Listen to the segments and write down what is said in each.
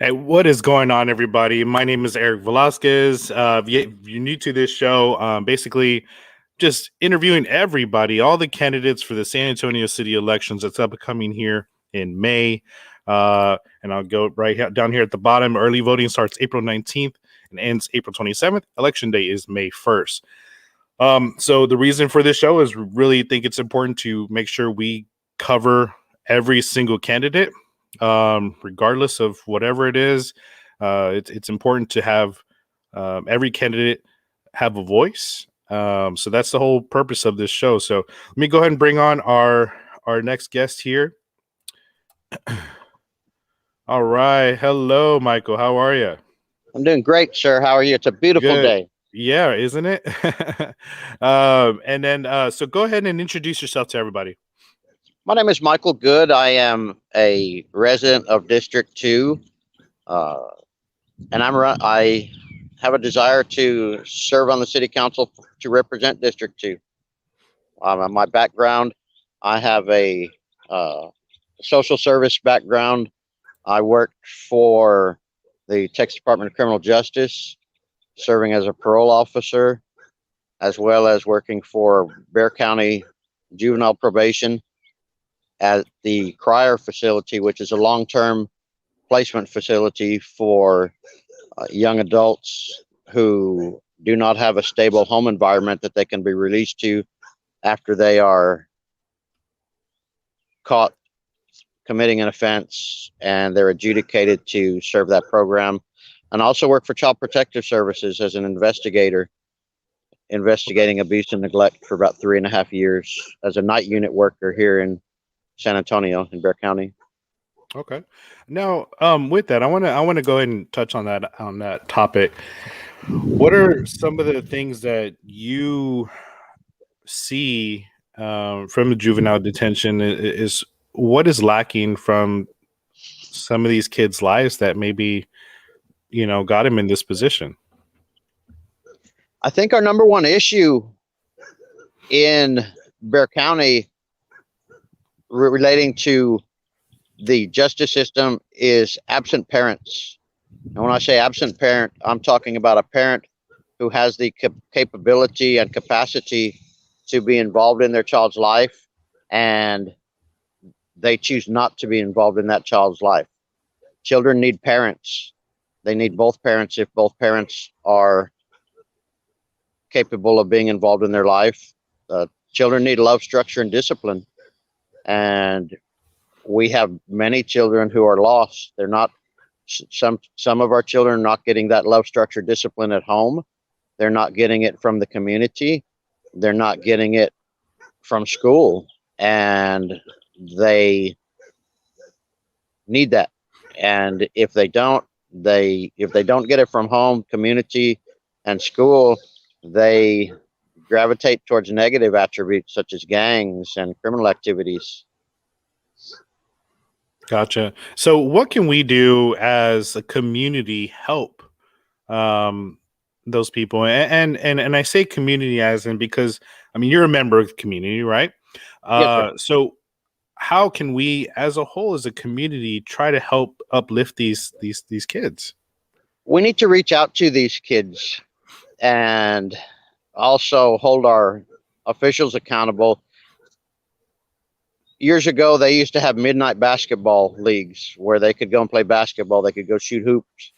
Hey, what is going on, everybody? My name is Eric Velasquez. If you're new to this show, basically just interviewing everybody, all the candidates for the San Antonio city elections that's upcoming here in May. And I'll go down here at the bottom. Early voting starts April 19th and ends April 27th. Election day is May 1st. So the reason for this show is really think it's important to make sure we cover every single candidate, regardless of whatever it is. It's important to have every candidate have a voice. So that's the whole purpose of this show. So let me go ahead and bring on our next guest here. All right. Hello, Michael. How are you? I'm doing great, sir. How are you? It's a beautiful Good. day. Yeah, isn't it? And then, so go ahead and introduce yourself to everybody. My name is Michael Good. I am a resident of District 2, and I have a desire to serve on the city council to represent District 2. My background, I have a social service background. I worked for the Texas Department of Criminal Justice, serving as a parole officer, as well as working for Bexar County Juvenile Probation at the Crier facility, which is a long-term placement facility for young adults who do not have a stable home environment that they can be released to after they are caught committing an offense and they're adjudicated to serve that program. And also work for Child Protective Services as an investigator, investigating abuse and neglect for about 3.5 years as a night unit worker here in San Antonio in Bexar County. Okay. Now, with that, I want to go ahead and touch on that topic. What are some of the things that you see from the juvenile detention? Is what is lacking from some of these kids' lives that maybe got him in this position? I think our number one issue in Bexar County relating to the justice system is absent parents. And when I say absent parent, I'm talking about a parent who has the capability and capacity to be involved in their child's life, and they choose not to be involved in that child's life. Children need parents. They need both parents if both parents are capable of being involved in their life. Children need love, structure, and discipline. And we have many children who are lost. They're not, some of our children are not getting that love, structure, discipline at home. They're not getting it from the community. They're not getting it from school, and they need that. And if they don't get it from home, community, and school, they gravitate towards negative attributes such as gangs and criminal activities. Gotcha. So what can we do as a community help those people? And I say community as in because I mean you're a member of the community, right? Yes, So how can we as a whole as a community try to help uplift these kids? we need to reach out to these kids and also hold our officials accountable. Years ago, they used to have midnight basketball leagues where they could go and play basketball. They could go shoot hoops,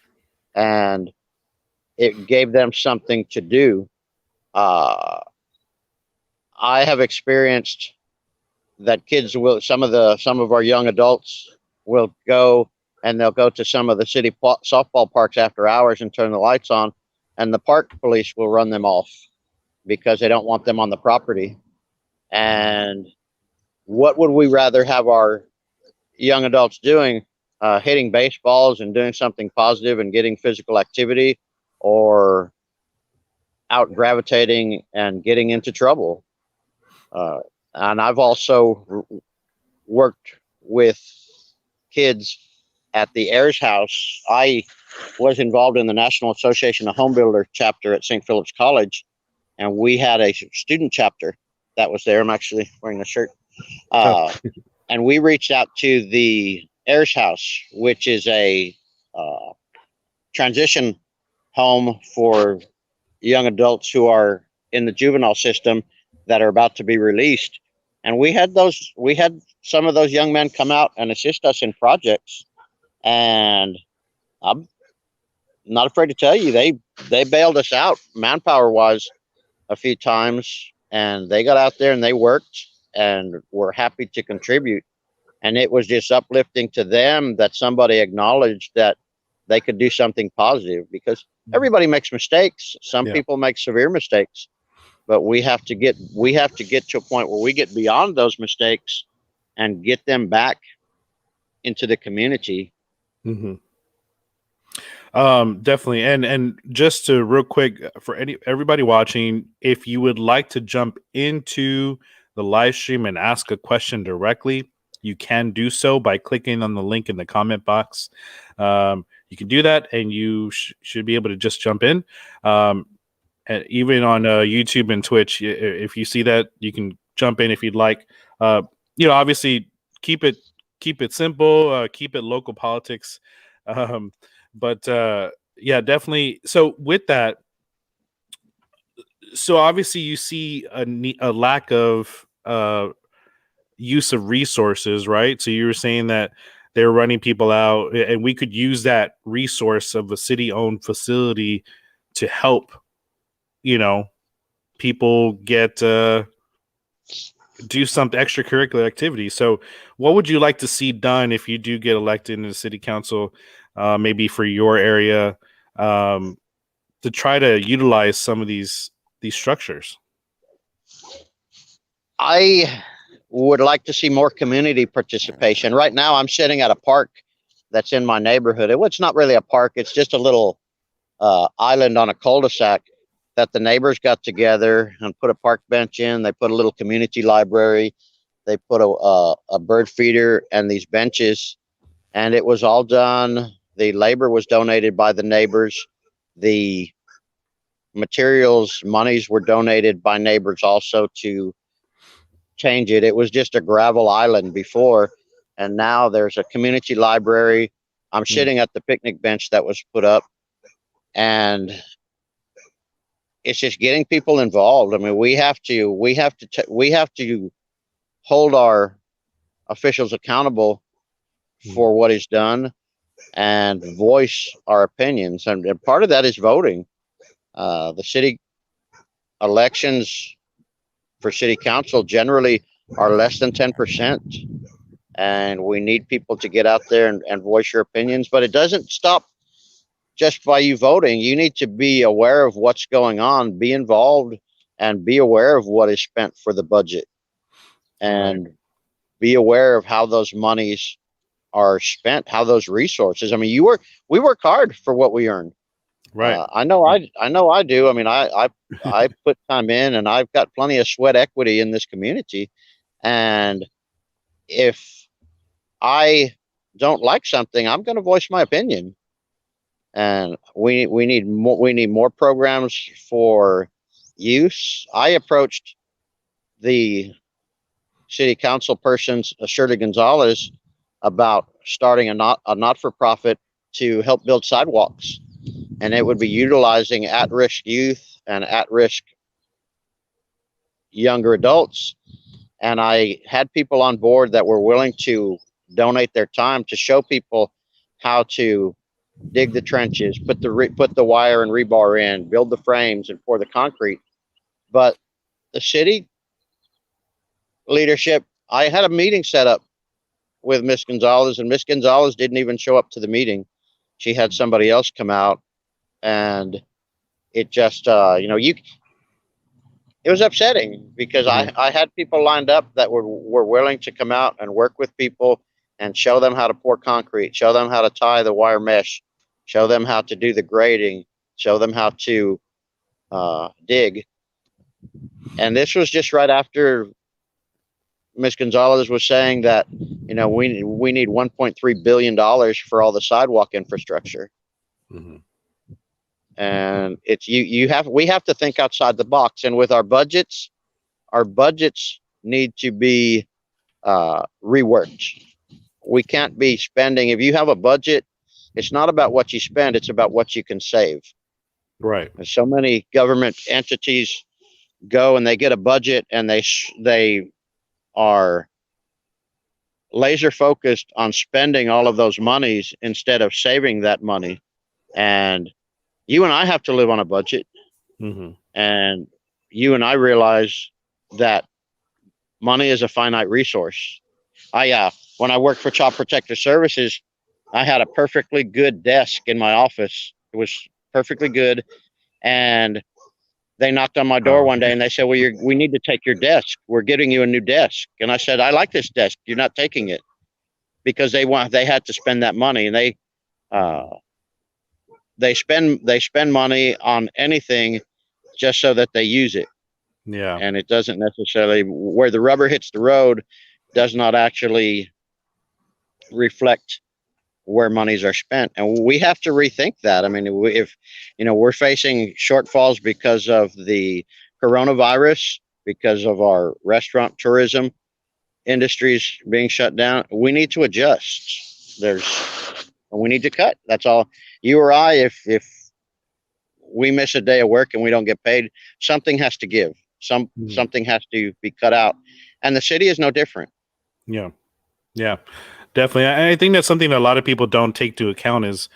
and it gave them something to do. I have experienced that kids will, some of our young adults will go and they'll go to some of the city softball parks after hours and turn the lights on, and the park police will run them off because they don't want them on the property. And what would we rather have our young adults doing? Hitting baseballs and doing something positive and getting physical activity, or out gravitating and getting into trouble? And I've also worked with kids at the Ayers House. I was involved in the National Association of Home Builder chapter at St. Philip's College, and we had a student chapter that was there. I'm actually wearing a shirt. And we reached out to the Ayers House, which is a transition home for young adults who are in the juvenile system that are about to be released. And we had some of those young men come out and assist us in projects. And I'm not afraid to tell you, they bailed us out manpower wise a few times, and they got out there and they worked and were happy to contribute. And it was just uplifting to them that somebody acknowledged that they could do something positive, because everybody makes mistakes. Some people make severe mistakes, but we have to get to a point where we get beyond those mistakes and get them back into the community. Mm-hmm. Definitely. And just to real quick for everybody watching, if you would like to jump into the live stream and ask a question directly, you can do so by clicking on the link in the comment box. You can do that, and you should be able to just jump in. And even on YouTube and Twitch, if you see that, you can jump in if you'd like. Obviously keep it simple, keep it local politics. But definitely. So with that, so obviously you see a lack of use of resources, right? So you were saying that they're running people out, and we could use that resource of a city-owned facility to help, people get do some extracurricular activity. So what would you like to see done if you do get elected into the city council, maybe for your area, to try to utilize some of these structures? I would like to see more community participation. Right now, I'm sitting at a park that's in my neighborhood. It's not really a park. It's just a little island on a cul-de-sac that the neighbors got together and put a park bench in. They put a little community library. They put a bird feeder and these benches, and it was all done. The labor was donated by the neighbors. The materials, monies were donated by neighbors also to change it. It was just a gravel island before, and now there's a community library. I'm sitting at the picnic bench that was put up, and it's just getting people involved. I mean, we have to hold our officials accountable for what is done and voice our opinions. And part of that is voting. The city elections for city council generally are less than 10%. And we need people to get out there and voice your opinions, but it doesn't stop just by you voting. You need to be aware of what's going on, be involved, and be aware of what is spent for the budget, and be aware of how those monies are spent, how those resources. I mean, we work hard for what we earn. Right. I know I do. I mean, I put time in, and I've got plenty of sweat equity in this community. And if I don't like something, I'm going to voice my opinion. And we need more programs for use. I approached the city council persons, Shirley Gonzalez, about starting a not-for-profit to help build sidewalks, and it would be utilizing at-risk youth and at-risk younger adults. And I had people on board that were willing to donate their time to show people how to dig the trenches, put the wire and rebar in, build the frames, and pour the concrete. But the city leadership, I had a meeting set up with Miss Gonzalez, and Miss Gonzalez didn't even show up to the meeting. She had somebody else come out, and it just, it was upsetting, because I had people lined up that were willing to come out and work with people and show them how to pour concrete, show them how to tie the wire mesh, show them how to do the grading, show them how to dig. And this was just right after Ms. Gonzalez was saying that, we need $1.3 billion for all the sidewalk infrastructure. Mm-hmm. And it's we have to think outside the box. And with our budgets need to be reworked. We can't be spending, if you have a budget, It's not about what you spend, it's about what you can save. Right. And so many government entities go and they get a budget and they are laser focused on spending all of those monies instead of saving that money. And you and I have to live on a budget. Mm-hmm. And you and I realize that money is a finite resource. When I worked for Child Protective Services, I had a perfectly good desk in my office. It was perfectly good. And they knocked on my door one day and they said, well, we need to take your desk. We're getting you a new desk. And I said, I like this desk. You're not taking it, because they had to spend that money, and they spend money on anything just so that they use it. Yeah. And it doesn't necessarily, where the rubber hits the road does not actually reflect where monies are spent. And we have to rethink that. I mean, if we're facing shortfalls because of the coronavirus, because of our restaurant tourism industries being shut down, we need to adjust. We need to cut. That's all. You or I, if we miss a day of work and we don't get paid, something has to give. Something has to be cut out. And the city is no different. Yeah. Yeah. Definitely. I think that's something that a lot of people don't take into account is,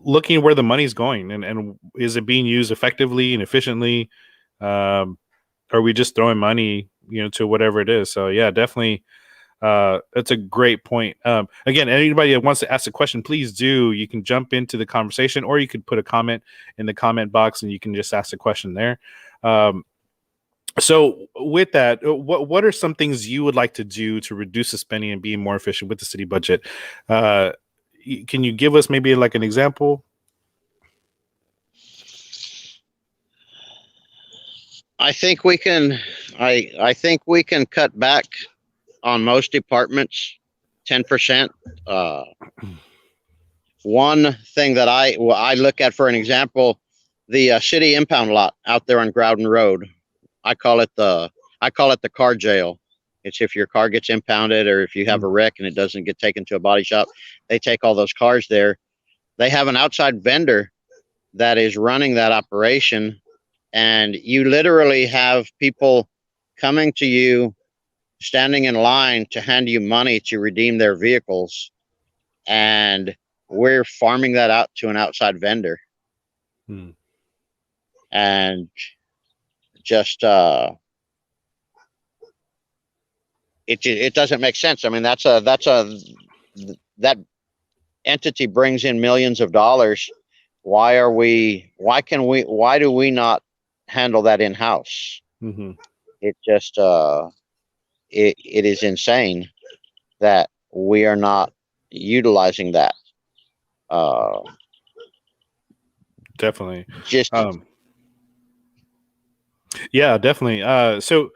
looking where the money's going and is it being used effectively and efficiently? Are we just throwing money, to whatever it is? So yeah, definitely. That's a great point. Again, anybody that wants to ask a question, please do. You can jump into the conversation, or you could put a comment in the comment box and you can just ask a question there. So with that, what are some things you would like to do to reduce the spending and be more efficient with the city budget? Can you give us maybe like an example? I think we can cut back on most departments 10%. One thing that I look at for an example, the city impound lot out there on Groudon Road. I call it the car jail. It's if your car gets impounded or if you have a wreck and it doesn't get taken to a body shop, they take all those cars there. They have an outside vendor that is running that operation, and you literally have people coming to you, standing in line to hand you money to redeem their vehicles, and we're farming that out to an outside vendor. And just it doesn't make sense. I mean, that entity brings in millions of dollars. Why do we not handle that in-house? It just it is insane that we are not utilizing that. Definitely. Just yeah, definitely. So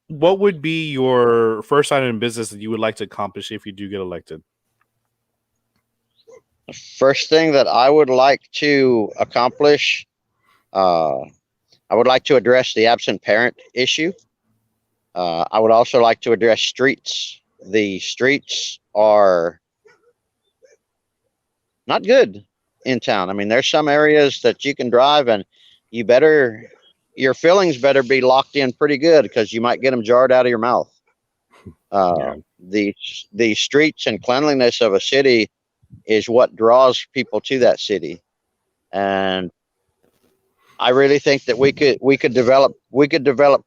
what would be your first item in business that you would like to accomplish if you do get elected? First thing that I would like to accomplish, I would like to address the absent parent issue. I would also like to address streets. The streets are not good in town. I mean, there's some areas that you can drive and your fillings better be locked in pretty good, because you might get them jarred out of your mouth. The streets and cleanliness of a city is what draws people to that city. And I really think that we could develop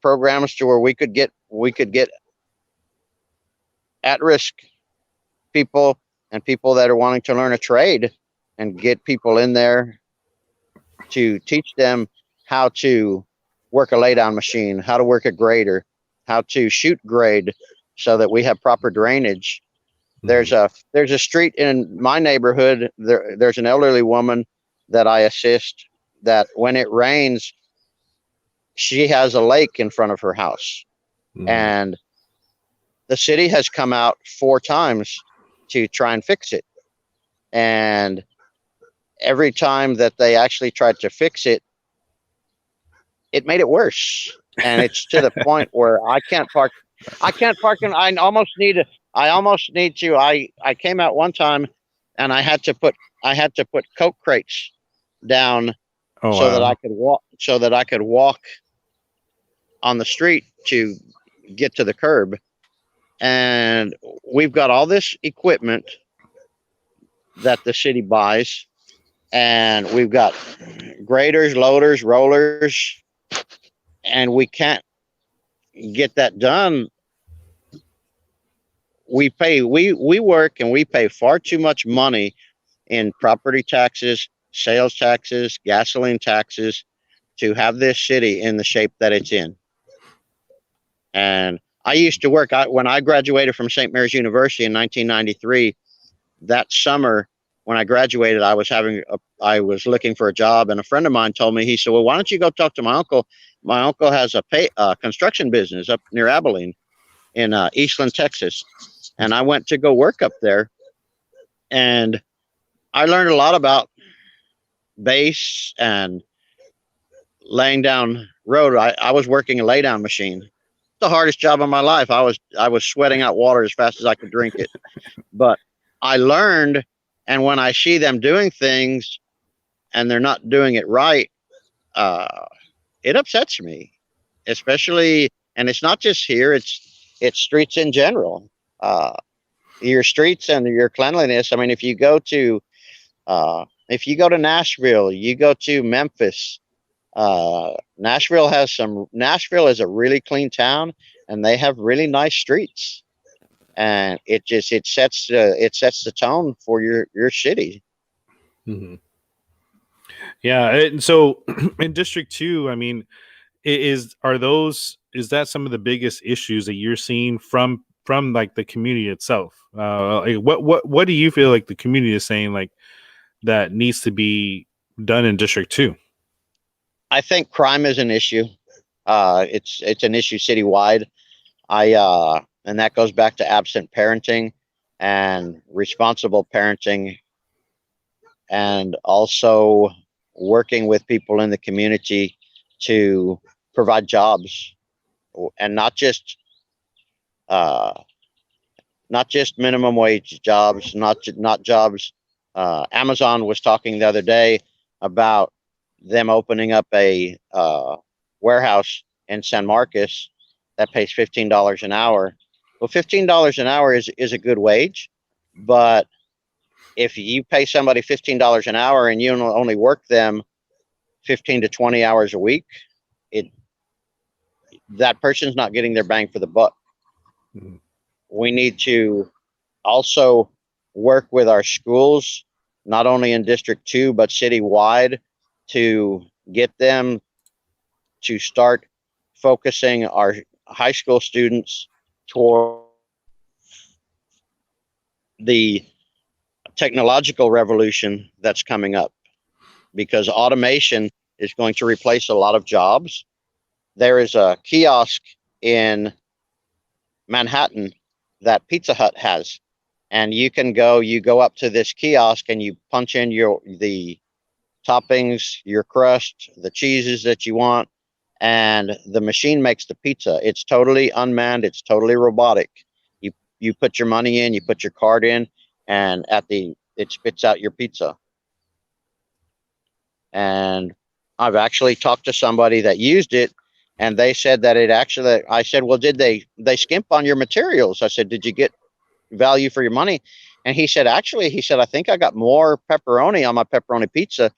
programs to where we could get at-risk people and people that are wanting to learn a trade, and get people in there to teach them how to work a laydown machine, how to work a grader, how to shoot grade, so that we have proper drainage. There's a street in my neighborhood. There's an elderly woman that I assist, that when it rains, she has a lake in front of her house. And the city has come out 4 times to try and fix it. And every time that they actually tried to fix it, it made it worse. And it's to the point where I can't park and I almost need I almost need to. I came out one time, and I had to put Coke crates down Oh so that wow. I could walk on the street to get to the curb. And we've got all this equipment that the city buys, and we've got graders, loaders, rollers, and we can't get that done. We work and we pay far too much money in property taxes, sales taxes, gasoline taxes to have this city in the shape that it's in. And I used to work when I graduated from St. Mary's University in 1993. That summer, when I graduated, I was looking for a job, and a friend of mine told me, he said, "Well, why don't you go talk to my uncle? My uncle has a construction business up near Abilene in Eastland, Texas." And I went to go work up there, and I learned a lot about base and laying down road. I was working a laydown machine. The hardest job of my life. I was sweating out water as fast as I could drink it. But I learned, and when I see them doing things and they're not doing it right, it upsets me, especially. And it's not just here; it's streets in general. Your streets and your cleanliness. I mean, if you go to Nashville, you go to Memphis. Nashville is a really clean town, and they have really nice streets, and it sets the tone for your city. Mm-hmm. Yeah, and so in District 2, I mean, is that some of the biggest issues that you're seeing from like the community itself? Like what do you feel like the community is saying like that needs to be done in District 2? I think crime is an issue. It's an issue citywide. And that goes back to absent parenting and responsible parenting, and also working with people in the community to provide jobs, and not just minimum wage jobs, not jobs. Amazon was talking the other day about them opening up a warehouse in San Marcos that pays $15 an hour. Well, $15 an hour is a good wage, but if you pay somebody $15 an hour and you only work them 15 to 20 hours a week, that person's not getting their bang for the buck. Mm-hmm. We need to also work with our schools, not only in District 2, but citywide, to get them to start focusing our high school students toward the technological revolution that's coming up, because automation is going to replace a lot of jobs. There is a kiosk in Manhattan that Pizza Hut has, and you go up to this kiosk and you punch in the toppings, your crust, the cheeses that you want, and the machine makes the pizza. It's totally unmanned. It's totally robotic. You put your money in, you put your card in, and it spits out your pizza. And I've actually talked to somebody that used it, and they said that I said, well, did they skimp on your materials? I said, did you get value for your money? And he said, I think I got more pepperoni on my pepperoni pizza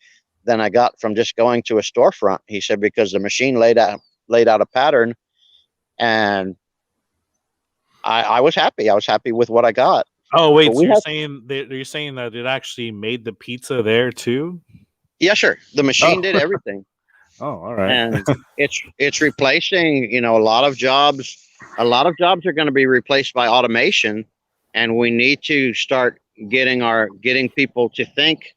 than I got from just going to a storefront. He said, because the machine laid out a pattern, and I was happy. I was happy with what I got. Oh, wait, so you're saying that it actually made the pizza there too? Yeah, sure. The machine did everything. Oh, all right. And it's replacing, a lot of jobs. A lot of jobs are going to be replaced by automation, and we need to start getting people to think.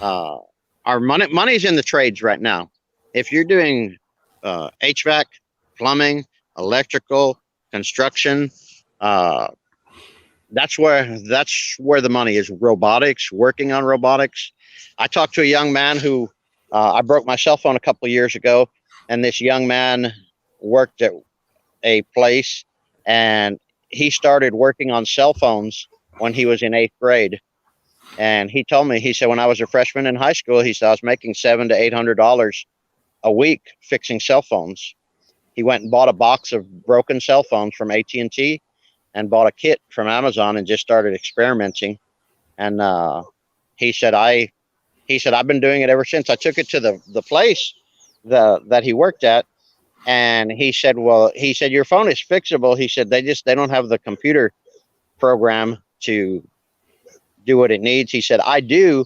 Our money's in the trades right now. If you're doing HVAC, plumbing, electrical, construction, that's where the money is. Robotics, working on robotics. I talked to a young man who I broke my cell phone a couple of years ago, and this young man worked at a place, and he started working on cell phones when he was in 8th grade. And he told me, he said, when I was a freshman in high school, he said, I was making $700 to $800 a week fixing cell phones. He went and bought a box of broken cell phones from AT&T and bought a kit from Amazon and just started experimenting. And he said, I've been doing it ever since. I took it to the place that he worked at. And he said, your phone is fixable. He said, they don't have the computer program to do what it needs. He said, I do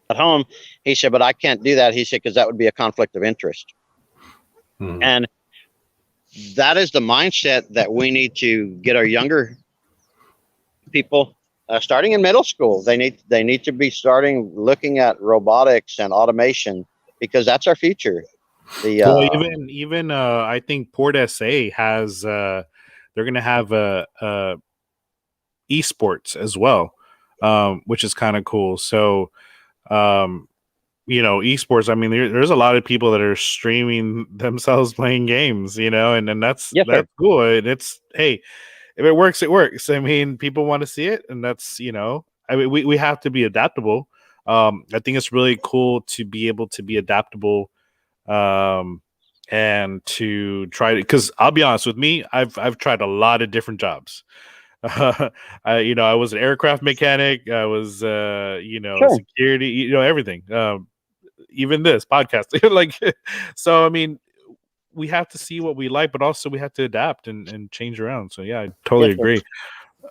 at home. He said, but I can't do that. He said, because that would be a conflict of interest. And that is the mindset that we need to get our younger people starting in middle school. They need to be starting looking at robotics and automation, because that's our future. Well, even I think Port SA has they're going to have esports as well, which is kind of cool. So, esports. I mean, there's a lot of people that are streaming themselves playing games, and that's cool. And it's, hey, if it works, it works. I mean, people want to see it, and that's, I mean, we have to be adaptable. I think it's really cool to be able to be adaptable. And to try to, because I'll be honest with me, I've tried a lot of different jobs. I was an aircraft mechanic. I was, security, everything. Even this podcast, so I mean, we have to see what we like, but also we have to adapt and change around. So yeah, I totally agree.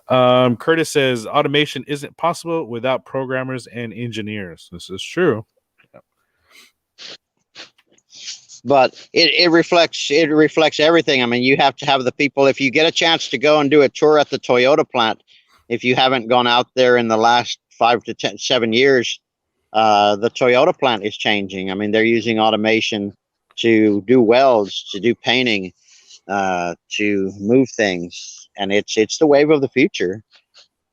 Curtis says automation isn't possible without programmers and engineers. This is true. But it reflects everything. I mean, you have to have the people. If you get a chance to go and do a tour at the Toyota plant, if you haven't gone out there in the last 5 to 7 years, the Toyota plant is changing. I mean, they're using automation to do welds, to do painting, to move things, and it's the wave of the future.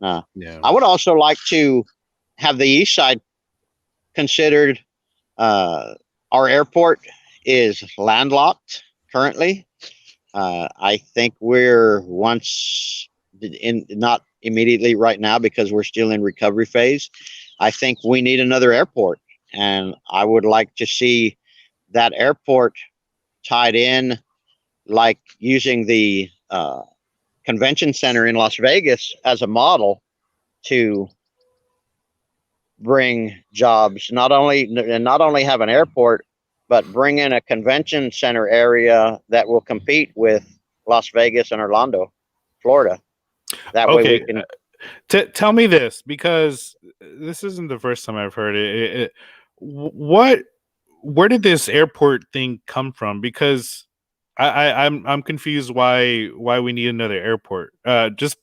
I would also like to have the east side considered. Our airport is landlocked currently. I think we're not immediately right now, because we're still in recovery phase. I think we need another airport, and I would like to see that airport tied in, like using the convention center in Las Vegas as a model to bring jobs, not only have an airport, but bring in a convention center area that will compete with Las Vegas and Orlando, Florida. That way we can. Tell me this, because this isn't the first time I've heard it. Where did this airport thing come from? Because I'm confused why we need another airport. Just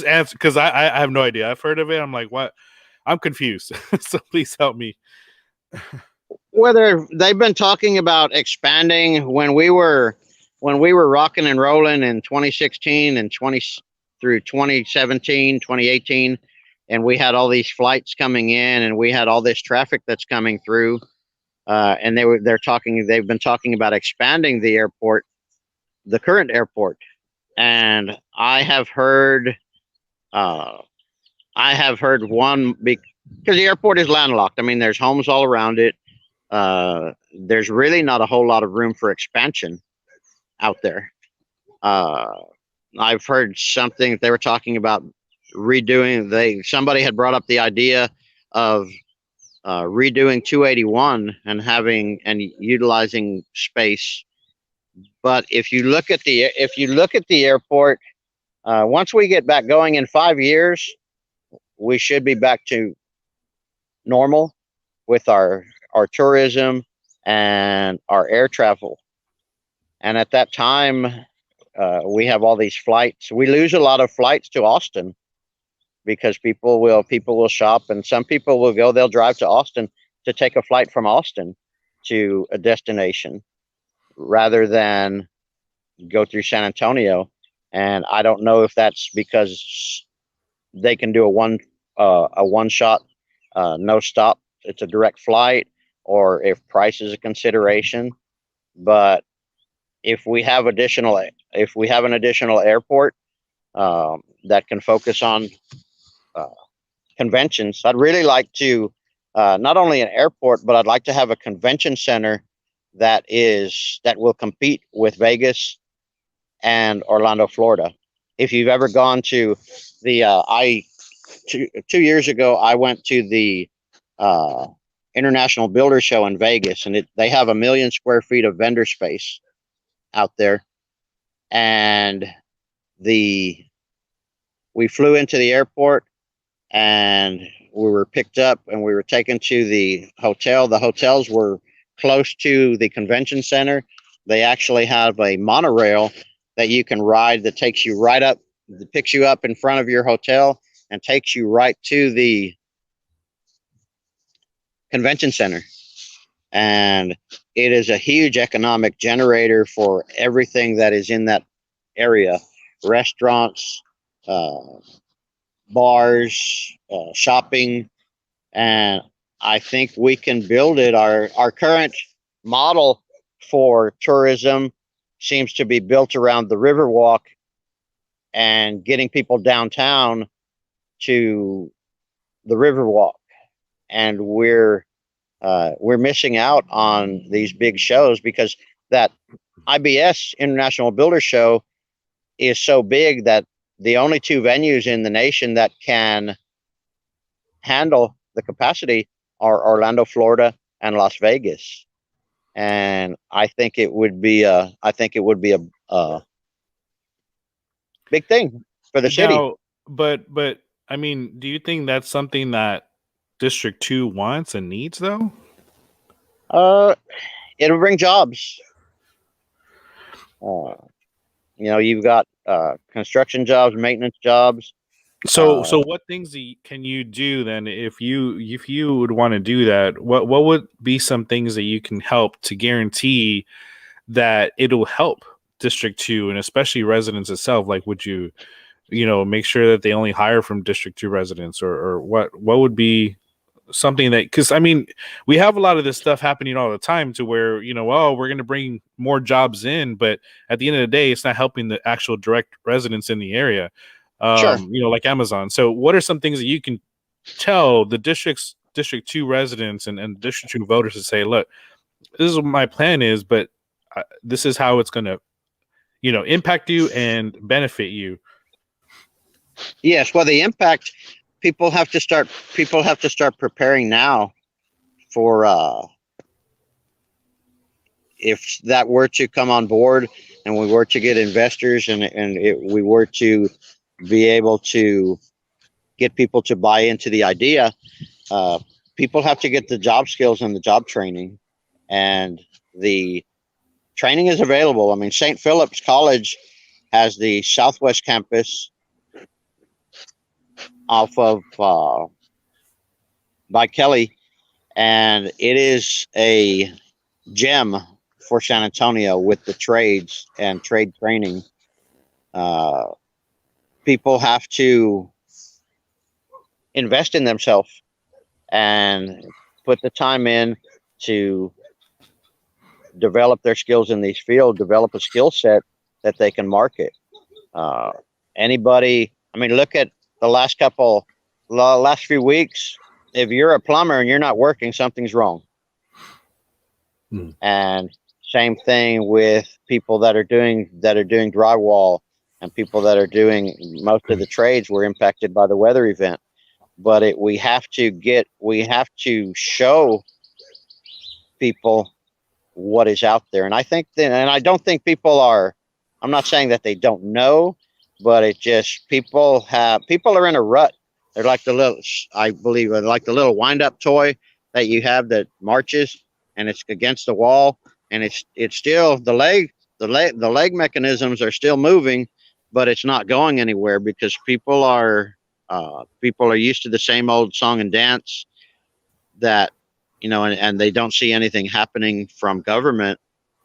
answer, because I have no idea. I've heard of it. I'm like, what? I'm confused. So please help me. Whether they've been talking about expanding when we were rocking and rolling in 2016 and through 2017, 2018, and we had all these flights coming in, and we had all this traffic that's coming through, and they've been talking about expanding the airport, the current airport, and I have heard one, because the airport is landlocked. I mean, there's homes all around it. There's really not a whole lot of room for expansion out there. I've heard something they were talking about redoing. Somebody had brought up the idea of redoing 281 and utilizing space. But if you look at the airport, once we get back going in 5 years, we should be back to normal with our tourism and our air travel. And at that time, we have all these flights. We lose a lot of flights to Austin, because people will shop, and some people will go, they'll drive to Austin to take a flight from Austin to a destination rather than go through San Antonio. And I don't know if that's because they can do a one shot, no stop. It's a direct flight, or if price is a consideration. But if we have an additional airport, that can focus on uh, conventions. I'd really like to not only an airport, but I'd like to have a convention center that will compete with Vegas and Orlando, Florida. If you've ever gone to the I 2 years ago, I went to the uh, International Builder Show in Vegas, and they have 1 million square feet of vendor space out there. And we flew into the airport, and we were picked up, and we were taken to the hotel. The hotels were close to the convention center. They actually have a monorail that you can ride that takes you right up, that picks you up in front of your hotel and takes you right to the convention center. And it is a huge economic generator for everything that is in that area: restaurants, bars, shopping. And I think we can build it. Our current model for tourism seems to be built around the Riverwalk and getting people downtown to the Riverwalk. And we're missing out on these big shows because that IBS International Builder Show is so big that the only two venues in the nation that can handle the capacity are Orlando, Florida, and Las Vegas. And I think it would be a big thing for the city. Now, but I mean, do you think that's something that District 2 wants and needs, though? It'll bring jobs. You've got construction jobs, maintenance jobs. So what things can you do then if you would want to do that? What would be some things that you can help to guarantee that it'll help District 2 and especially residents itself? Like, would you make sure that they only hire from District 2 residents, or what would be something that, because I mean, we have a lot of this stuff happening all the time to where, we're going to bring more jobs in, but at the end of the day, it's not helping the actual direct residents in the area. Sure. Like Amazon. So what are some things that you can tell the District 2 residents and District 2 voters to say, look, this is what my plan is, but this is how it's going to, impact you and benefit you? Yes. Well, the impact, people have to start preparing now for if that were to come on board and we were to get investors and we were to be able to get people to buy into the idea, people have to get the job skills and the job training, and the training is available. I mean, St. Philip's College has the Southwest campus off of by Kelly, and it is a gem for San Antonio with the trades and trade training. People have to invest in themselves and put the time in to develop their skills in these fields, develop a skill set that they can market. Anybody, I mean, look at the last few weeks. If you're a plumber and you're not working, something's wrong. And same thing with people that are doing drywall, and people that are doing most of the trades were impacted by the weather event. But we have to show people what is out there. And I think and I don't think people are, I'm not saying that they don't know, but it just, people are in a rut. They're like I believe like the little wind up toy that you have that marches and it's against the wall, and it's still the leg mechanisms are still moving, but it's not going anywhere because people are used to the same old song and dance that, and they don't see anything happening from government,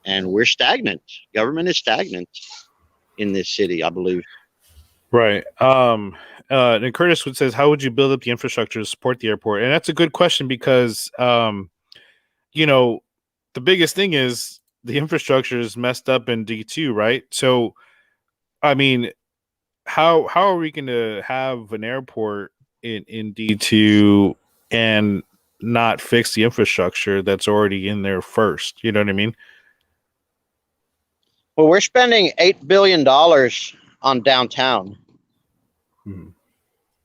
and we're stagnant. Government is stagnant in this city, I believe. Right. And Curtis says, how would you build up the infrastructure to support the airport? And that's a good question because, the biggest thing is the infrastructure is messed up in D2, right? So, I mean, how are we going to have an airport in D2 and not fix the infrastructure that's already in there first? You know what I mean? Well, we're spending $8 billion on downtown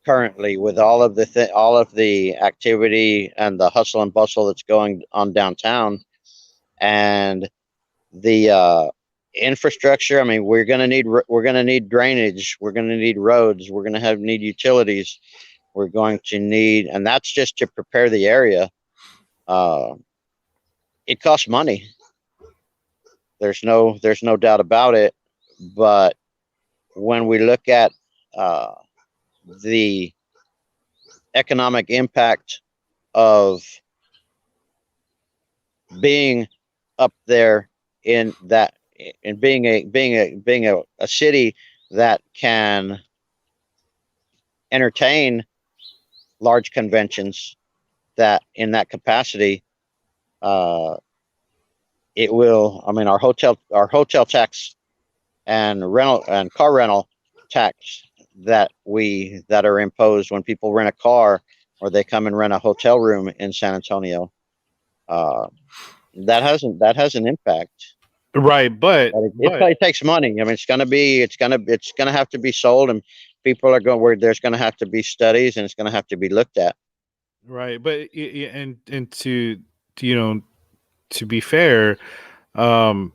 currently, with all of the activity and the hustle and bustle that's going on downtown, and the infrastructure. I mean, we're gonna need drainage. We're gonna need roads. We're gonna need utilities. We're going to need, and that's just to prepare the area. It costs money. There's no doubt about it. But when we look at the economic impact of being up there in that, and being a city that can entertain large conventions, that in that capacity, it will. I mean, our hotel tax and car rental tax that are imposed when people rent a car or they come and rent a hotel room in San Antonio, that has an impact. Right, but it takes money. I mean, it's gonna have to be sold, and people are going where there's gonna have to be studies, and it's gonna have to be looked at. right, but and to to be fair, so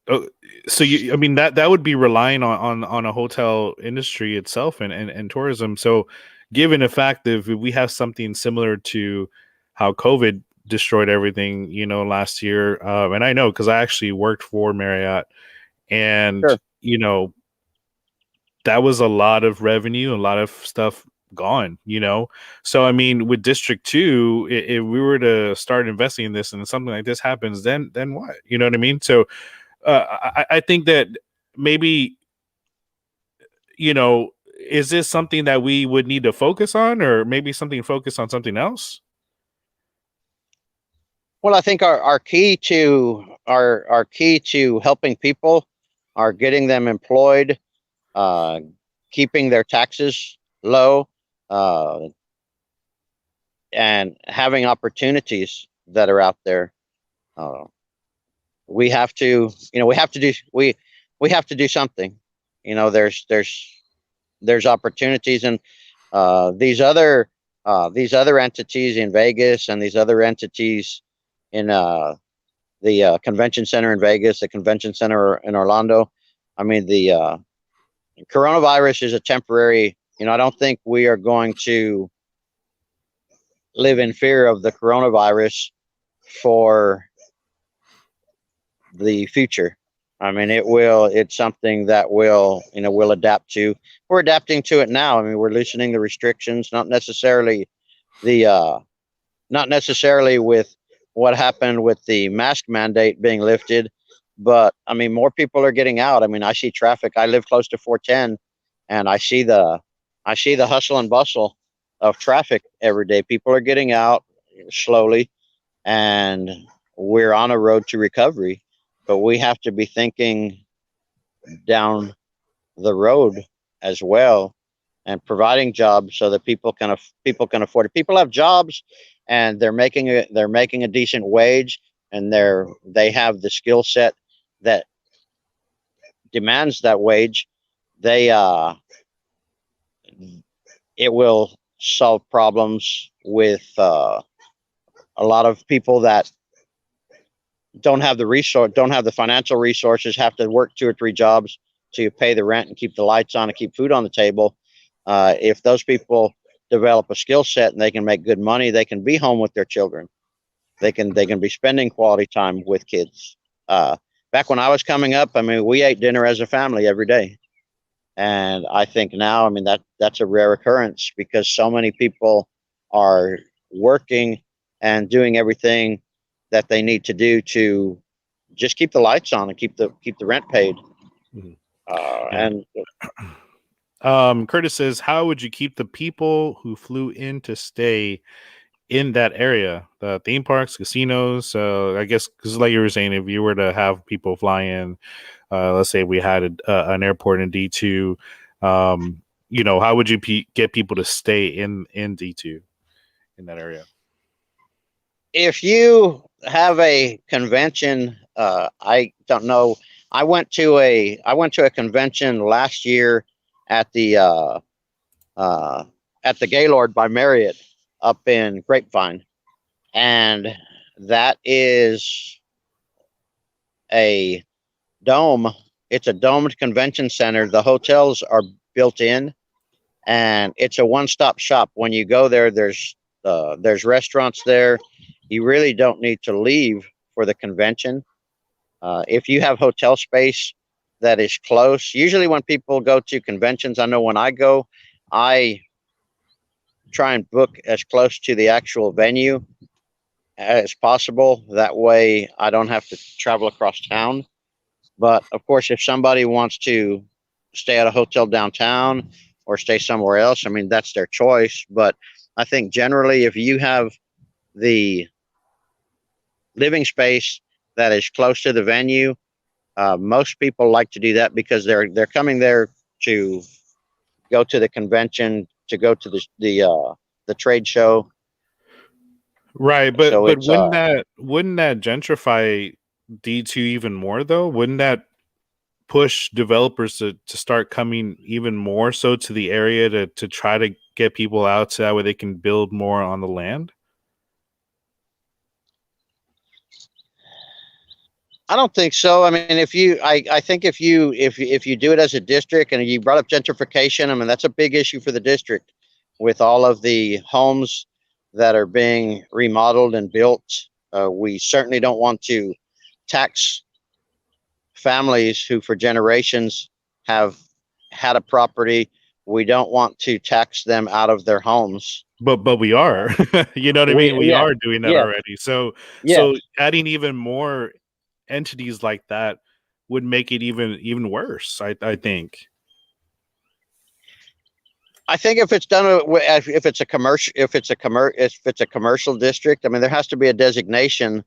I mean that would be relying on a hotel industry itself and tourism. So given the fact that if we have something similar to how COVID destroyed everything, last year, and I know because I actually worked for Marriott, and Sure. that was a lot of revenue, a lot of stuff gone, So I mean, with District 2, if we were to start investing in this and something like this happens, then what? You know what I mean? So I think that maybe, is this something that we would need to focus on, or maybe something focused on something else? Well, I think our key to helping people are getting them employed, keeping their taxes low, and having opportunities that are out there. We have to do something. There's opportunities, and these other entities in Vegas, and these other entities in the convention center in Vegas, the convention center in Orlando. I mean, the coronavirus is a temporary. I don't think we are going to live in fear of the coronavirus for the future. I mean, it's something that we'll adapt to. We're adapting to it now. I mean, we're loosening the restrictions, not necessarily with what happened with the mask mandate being lifted, but I mean, more people are getting out. I mean, I see traffic. I live close to 410, and I see the hustle and bustle of traffic every day. People are getting out slowly, and we're on a road to recovery, but we have to be thinking down the road as well, and providing jobs so that people can afford it. People have jobs, and they're making a decent wage, and they have the skill set that demands that wage. It will solve problems with a lot of people that don't have the financial resources, have to work 2 or 3 jobs to pay the rent and keep the lights on and keep food on the table. If those people develop a skill set and they can make good money, they can be home with their children. They can be spending quality time with kids. Back when I was coming up, I mean, we ate dinner as a family every day. And I think now, I mean, that's a rare occurrence, because so many people are working and doing everything that they need to do to just keep the lights on and keep the rent paid. And Curtis says, how would you keep the people who flew in to stay in that area, the theme parks, casinos? I guess, because like you were saying, if you were to have people fly in, let's say we had an airport in D2, How would you get people to stay in D2 in that area? If you have a convention, I don't know. I went to a convention last year at the Gaylord by Marriott up in Grapevine, and that is a dome. It's a domed convention center. The hotels are built in, and it's a one-stop shop. When you go there, there's restaurants there. You really don't need to leave for the convention. If you have hotel space that is close, usually when people go to conventions, I know when I go, I try and book as close to the actual venue as possible. That way I don't have to travel across town. But of course, if somebody wants to stay at a hotel downtown or stay somewhere else, I mean, that's their choice. But I think generally, if you have the living space that is close to the venue, most people like to do that because they're coming there to go to the convention, to go to the trade show. Right, but So wouldn't that gentrify D2 even more though? Wouldn't that push developers to start coming even more so to the area to try to get people out so that way they can build more on the land? I don't think so. I mean, I think if you do it as a district, and you brought up gentrification, I mean, that's a big issue for the district with all of the homes that are being remodeled and built. We certainly don't want to tax families who for generations have had a property. We don't want to tax them out of their homes. But we are. You know what I mean? We Yeah, are doing that yeah, already. So yeah. adding even more entities like that would make it even worse, I think. I think if it's done, if it's a commercial district, I mean, there has to be a designation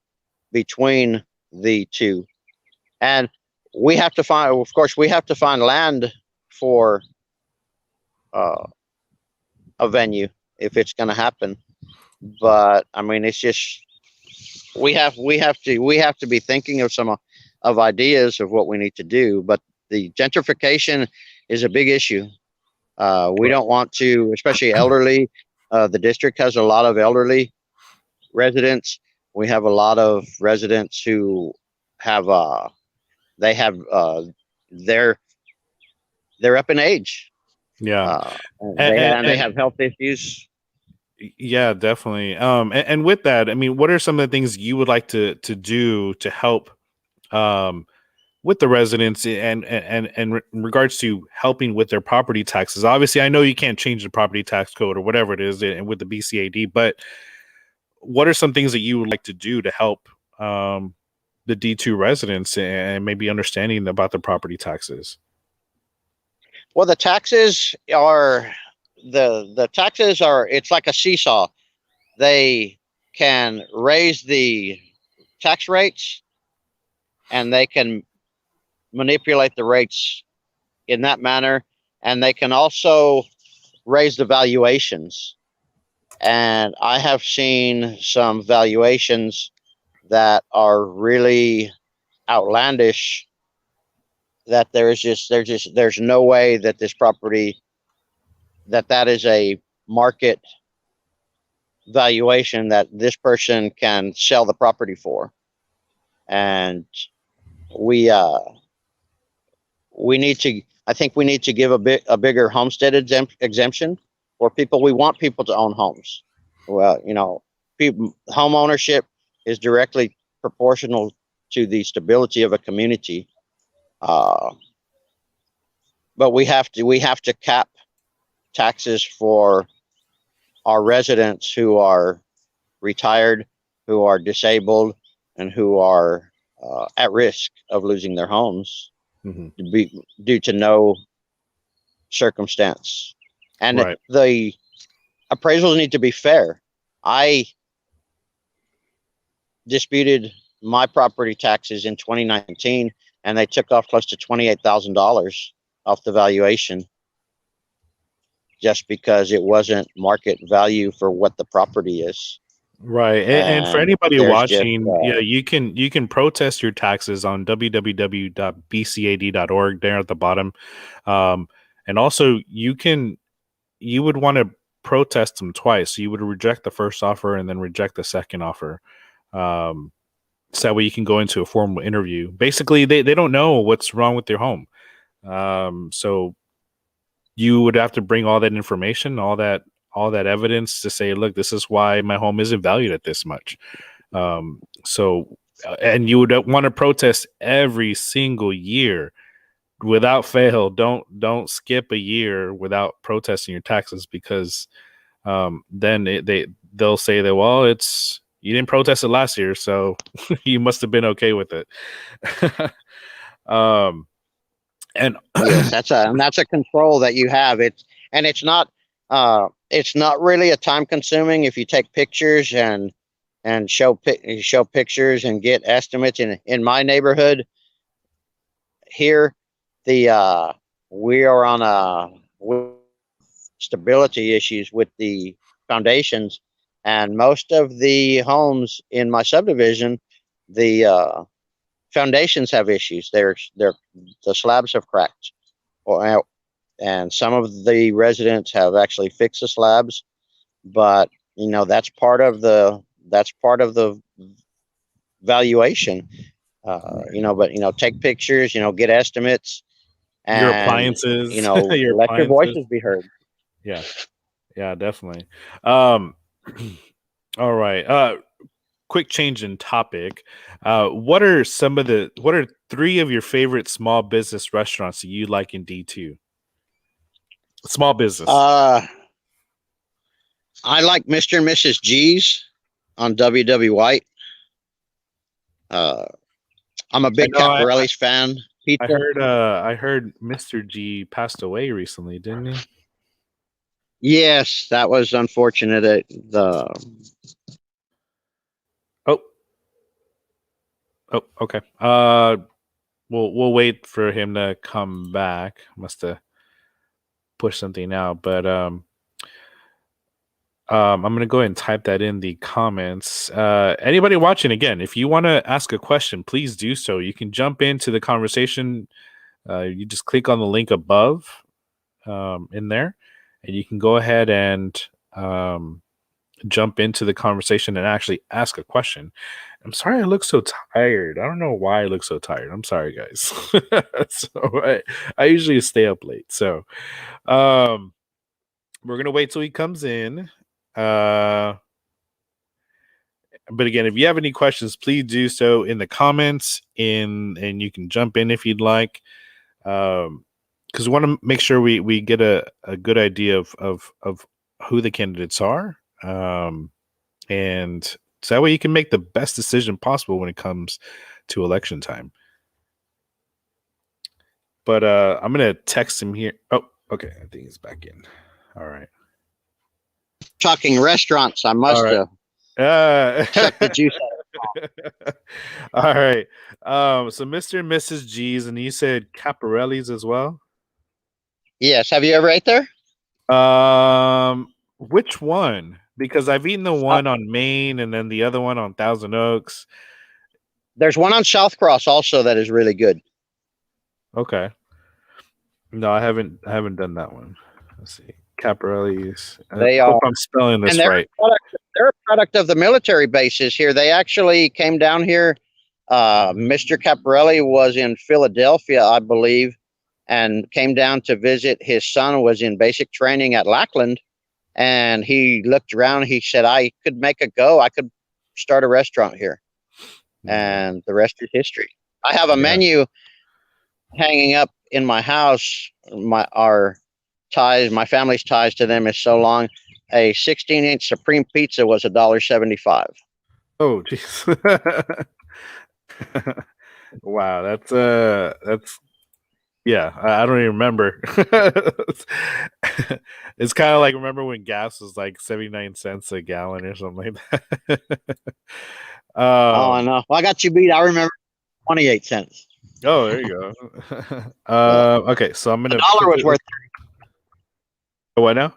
between the two, and we have to find, of course, we have to find land for a venue if it's going to happen. But I mean, it's just we have to be thinking of some of ideas of what we need to do. But the gentrification is a big issue. We don't want to, especially elderly. The district has a lot of elderly residents. We have a lot of residents who have they're up in age. Yeah. They have health issues. Yeah, definitely. And with that, I mean, what are some of the things you would like to do to help with the residents and in regards to helping with their property taxes? Obviously, I know you can't change the property tax code or whatever it is, and with the BCAD, but what are some things that you would like to do to help the D2 residents and maybe understanding about the property taxes? Well, the taxes are it's like a seesaw. They can raise the tax rates and they can manipulate the rates in that manner, and they can also raise the valuations. And I have seen some valuations that are really outlandish, that there's no way that this property, that is a market valuation that this person can sell the property for. And we need to, I think we need to give a bigger homestead exemption for people. We want people to own homes. Well, home ownership is directly proportional to the stability of a community. But we have to cap taxes for our residents who are retired, who are disabled, and who are at risk of losing their homes due to no circumstance. And right. The appraisals need to be fair. I disputed my property taxes in 2019, and they took off close to $28,000 off the valuation. just because it wasn't market value for what the property is. Right. And for And anybody there's just, watching, yeah, you can protest your taxes on www.bcad.org there at the bottom. And also you would want to protest them twice. So you would reject the first offer and then reject the second offer. So that way you can go into a formal interview. Basically, they don't know what's wrong with your home. So you would have to bring all that information, all that evidence to say, look, this is why my home isn't valued at this much. And you would want to protest every single year without fail. Don't skip a year without protesting your taxes, because then they'll say that, well, you didn't protest it last year, so you must have been okay with it. And yes, that's a control that you have. It's not really a time consuming if you take pictures and show pictures and get estimates. In my neighborhood here, we are on stability issues with the foundations, and most of the homes in my subdivision, the foundations have issues. The slabs have cracked, and some of the residents have actually fixed the slabs, but that's part of the valuation. But take pictures, get estimates, and your appliances, let your voices be heard. Yeah, definitely. All right. Quick change in topic. What are three of your favorite small business restaurants that you like in D2? Small business. I like Mr. and Mrs. G's on W.W. White. I'm a big Caparelli's fan. I heard Mr. G passed away recently, didn't he? Yes, that was unfortunate. Oh, okay. We'll wait for him to come back. Must have pushed something out, but I'm gonna go ahead and type that in the comments. Anybody watching, again, if you want to ask a question, please do so. You can jump into the conversation. You just click on the link above in there, and you can go ahead and jump into the conversation and actually ask a question. I'm sorry I look so tired. I don't know why I look so tired. I'm sorry, guys. So I usually stay up late. So we're gonna wait till he comes in. But again, if you have any questions, please do so in the comments, and you can jump in if you'd like. Because we want to make sure we get a good idea of who the candidates are. And so that way you can make the best decision possible when it comes to election time. But I'm gonna text him here. Oh, okay. I think he's back in. All right. Talking restaurants, I must check the juice. All right. So Mr. and Mrs. G's, and you said Caparelli's as well? Yes. Have you ever ate there? Which one? Because I've eaten the one on Main and then the other one on Thousand Oaks. There's one on South Cross also that is really good. Okay. No, I haven't done that one. Let's see. Caparelli's. I hope I'm spelling this right. They're a product of the military bases here. They actually came down here. Mr. Caparelli was in Philadelphia, I believe, and came down to visit. His son was in basic training at Lackland, and he looked around. He said, I could make a go. I could start a restaurant here. And the rest is history. I have a menu hanging up in my house. My family's ties to them is so long. A 16-inch Supreme Pizza was $1.75. Oh, jeez. Wow, that's yeah, I don't even remember. It's kind of like, remember when gas was like 79 cents a gallon or something like that. Oh, I know. Well, I got you beat. I remember 28 cents. Oh, there you go. Okay, so I'm gonna. $1 was worth. What now?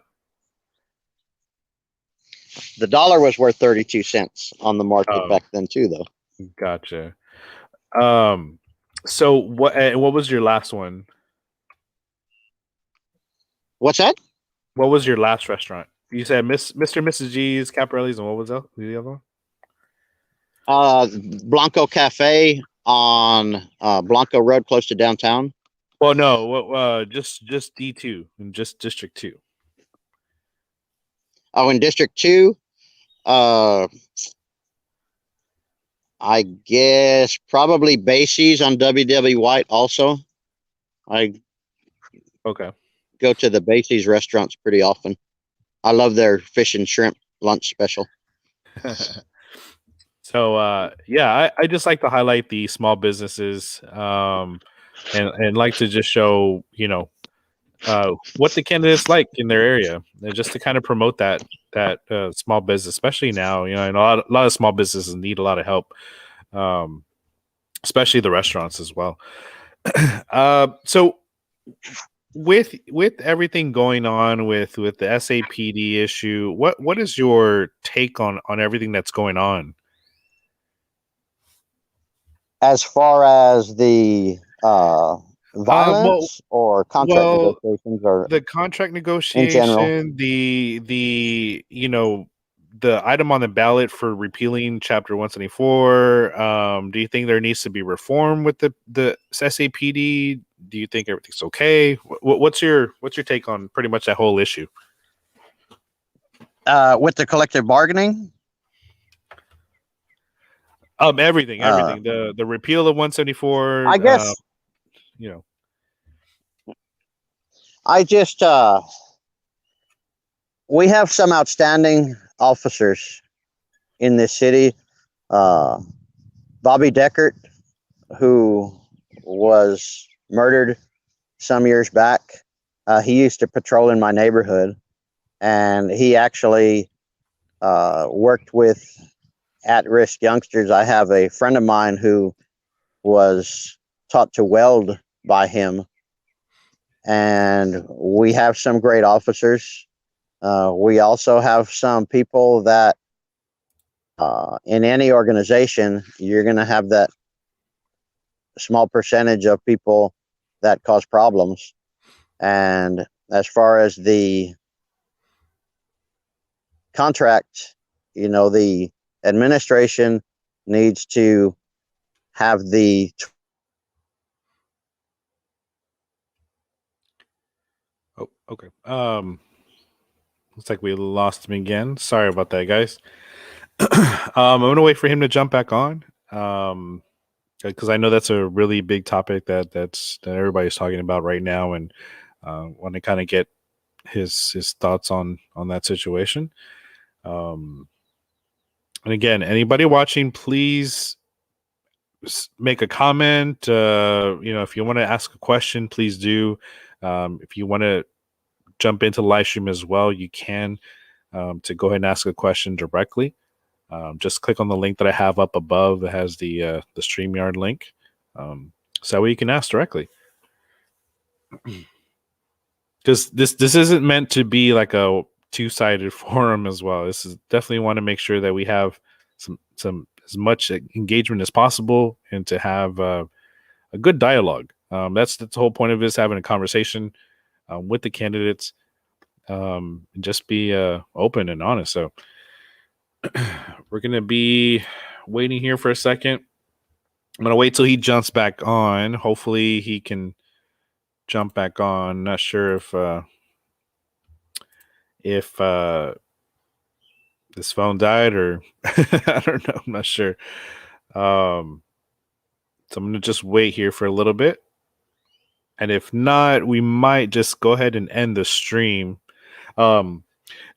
The dollar was worth 32 cents on the market Oh, back then too, though. gotcha. So what was your last one? What's that? What was your last restaurant? You said Mr. and Mrs. G's, Caparelli's, and what was the other one? Blanco Cafe on Blanco Road, close to downtown. Well, no, just D2 and just District 2. Oh, in District 2, I guess probably Basie's on WW White also. I Okay. go to the Basie's restaurants pretty often. I love their fish and shrimp lunch special. So yeah, I just like to highlight the small businesses, and like to just show, what the candidates like in their area, and just to kind of promote that small business, especially now. And a lot of small businesses need a lot of help, especially the restaurants as well. So with everything going on with the SAPD issue, what is your take on everything that's going on? As far as the violence or contract Well, negotiations, or the contract in general, negotiation, the item on the ballot for repealing Chapter 174. Do you think there needs to be reform with the SAPD? Do you think everything's okay? What's your take on pretty much that whole issue? with the collective bargaining? Everything. The repeal of 174. I guess You know. I just we have some outstanding officers in this city. Bobby Deckert, who was murdered some years back, he used to patrol in my neighborhood, and he actually worked with at-risk youngsters. I have a friend of mine who was taught to weld by him, and we have some great officers. We also have some people that in any organization, you're going to have that small percentage of people that cause problems. And as far as the contract, the administration needs to have the Oh, okay. Looks like we lost him again. Sorry about that, guys. I'm gonna wait for him to jump back on, because I know that's a really big topic that everybody's talking about right now, and want to kind of get his thoughts on that situation. And again, anybody watching, please make a comment. If you want to ask a question, please do. If you want to jump into the live stream as well, you can, to go ahead and ask a question directly. Just click on the link that I have up above. It has the StreamYard link, so that way you can ask directly. Because this isn't meant to be like a two-sided forum as well. This is definitely want to make sure that we have some as much engagement as possible, and to have a good dialogue. That's the whole point of this, having a conversation with the candidates, and just be open and honest. So we're going to be waiting here for a second. I'm going to wait till he jumps back on. Hopefully he can jump back on. Not sure if this phone died, or I don't know. I'm not sure. So I'm going to just wait here for a little bit. And if not, we might just go ahead and end the stream.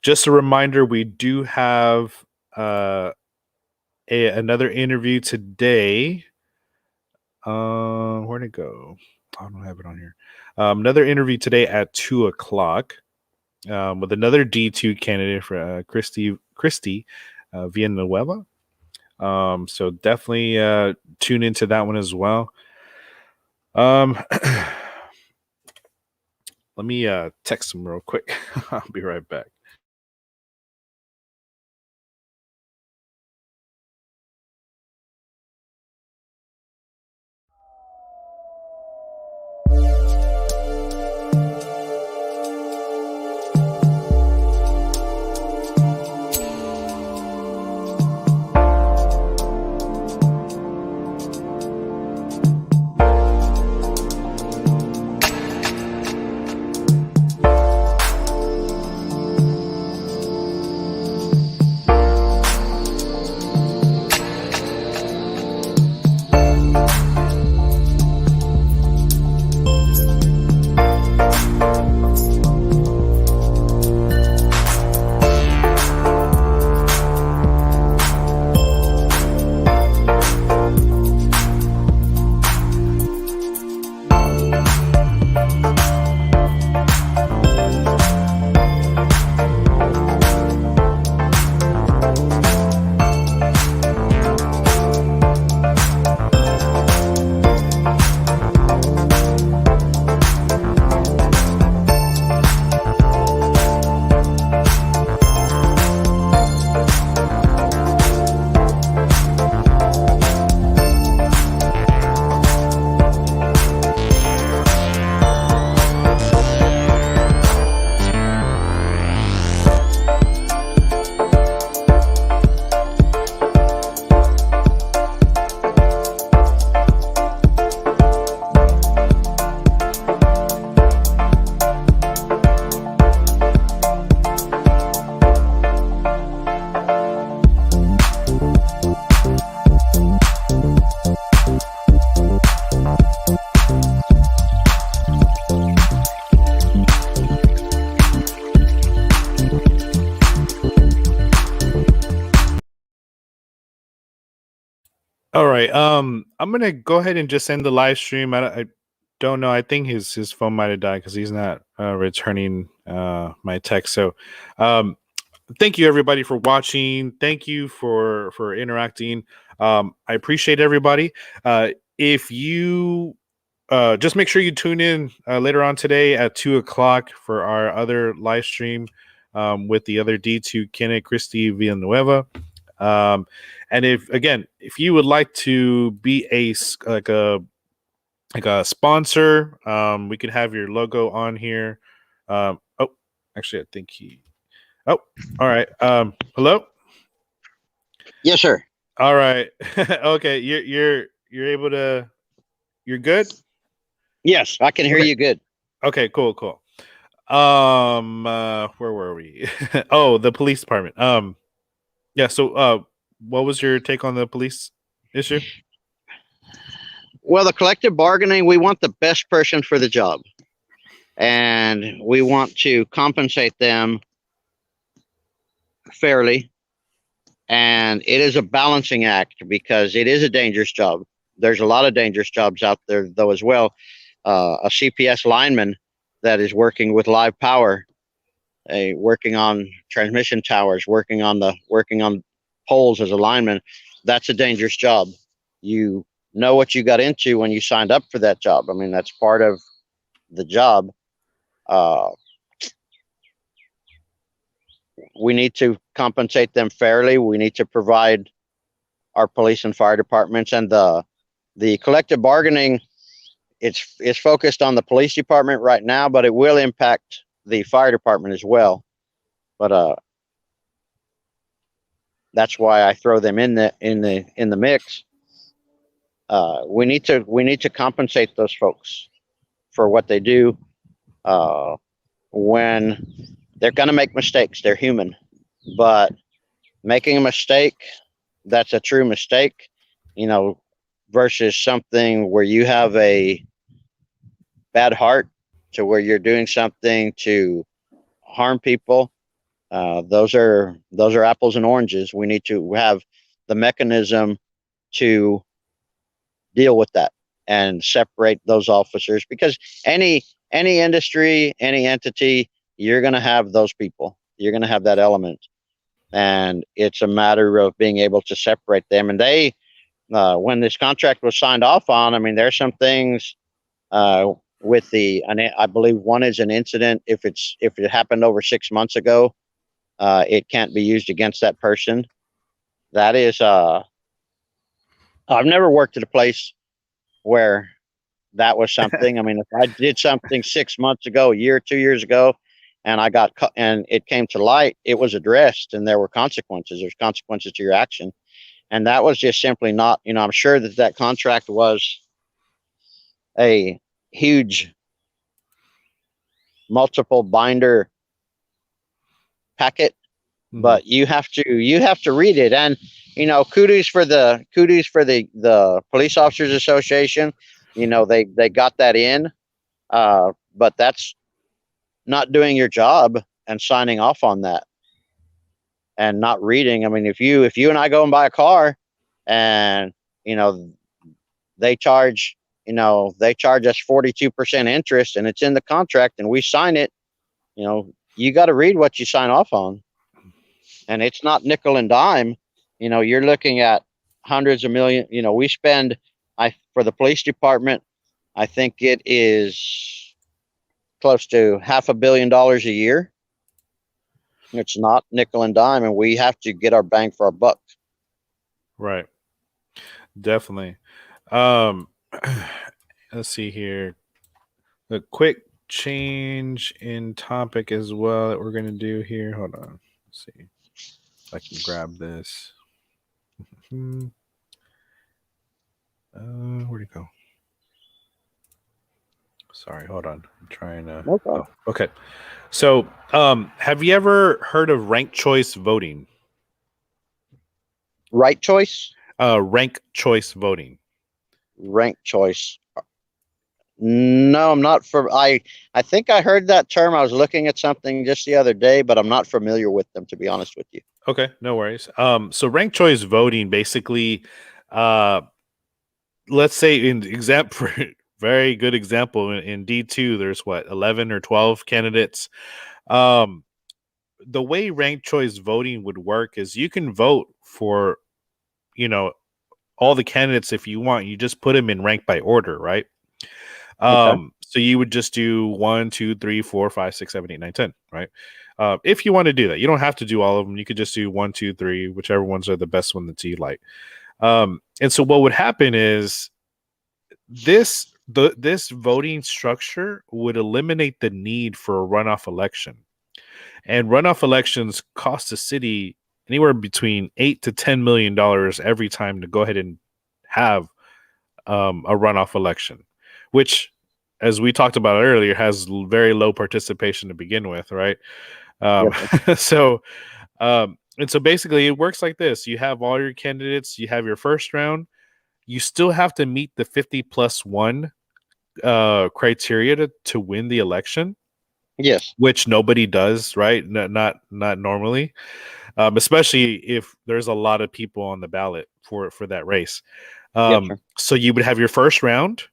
Just a reminder, we do have another interview today. Where'd it go? I don't have it on here. Another interview today at 2:00 with another D2 candidate for Christy Villanueva. So definitely tune into that one as well. Let me text him real quick. I'll be right back. All right. I'm gonna go ahead and just end the live stream. I don't know. I think his phone might have died because he's not returning my text. So, thank you everybody for watching. Thank you for interacting. I appreciate everybody. If you just make sure you tune in later on today at 2:00 for our other live stream with the other D2 Kenneth Christie Villanueva. And if you would like to be like a sponsor, we could have your logo on here. Oh, actually, I think Oh, all right. Hello. Yes, sir. All right. Okay, you're able to. You're good. Yes, I can hear you good. Okay, cool. Where were we? Oh, the police department. Yeah. So, what was your take on the police issue? Well, the collective bargaining, we want the best person for the job, and we want to compensate them fairly. And it is a balancing act because it is a dangerous job. There's a lot of dangerous jobs out there, though, as well. A CPS lineman that is working with live power, working on transmission towers, working on poles as a lineman. That's a dangerous job. You know what you got into when you signed up for that job. I mean, that's part of the job. We need to compensate them fairly. We need to provide our police and fire departments, and the collective bargaining. It's focused on the police department right now, but it will impact the fire department as well. But that's why I throw them in the mix. We need to compensate those folks for what they do. When they're going to make mistakes, they're human, but making a mistake that's a true mistake, versus something where you have a bad heart to where you're doing something to harm people. Those are apples and oranges. We need to have the mechanism to deal with that and separate those officers, because any industry, any entity, you're going to have those people. You're going to have that element, and it's a matter of being able to separate them. And they, when this contract was signed off on, I mean, there's some things with I believe one is an incident. If it happened over 6 months ago, it can't be used against that person. That is, I've never worked at a place where that was something. I mean, if I did something 6 months ago, a year, 2 years ago, and and it came to light, it was addressed, and there were consequences. There's consequences to your action, and that was just simply not. I'm sure that contract was a huge multiple binder packet, but you have to read it. And kudos for the Police Officers Association. They got that in, but that's not doing your job and signing off on that and not reading. I mean, if you and I go and buy a car, and they charge us 42% interest, and it's in the contract, and we sign it, you got to read what you sign off on. And it's not nickel and dime. You're looking at hundreds of million. We spend, for the police department, I think it is close to $500 million a year. It's not nickel and dime, and we have to get our bang for our buck. Right. Definitely. Let's see here. A quick change in topic as well that we're going to do here. Hold on. Let's see if I can grab this. Where'd it go? Sorry, hold on. I'm trying to. No problem. Oh, okay. So, have you ever heard of ranked choice voting? Right choice? Rank choice voting. Rank choice. No, I'm not. I think I heard that term. I was looking at something just the other day, but I'm not familiar with them, to be honest with you. Okay, no worries. So ranked choice voting basically, let's say in example, very good example in D2, there's 11 or 12 candidates. The way ranked choice voting would work is you can vote for, all the candidates if you want. You just put them in rank by order, right? Okay. So you would just do 1, 2, 3, 4, 5, 6, 7, 8, 9, 10, right? If you want to do that, you don't have to do all of them. You could just do 1, 2, 3, whichever ones are the best one that you like. And so what would happen is this voting structure would eliminate the need for a runoff election. And runoff elections cost the city anywhere between $8 to $10 million every time to go ahead and have a runoff election, which, as we talked about earlier, has very low participation to begin with, right? So basically it works like this. You have all your candidates, you have your first round, you still have to meet the 50+1 criteria to win the election. Yes. Which nobody does, right? Not normally, especially if there's a lot of people on the ballot for that race. So you would have your first round.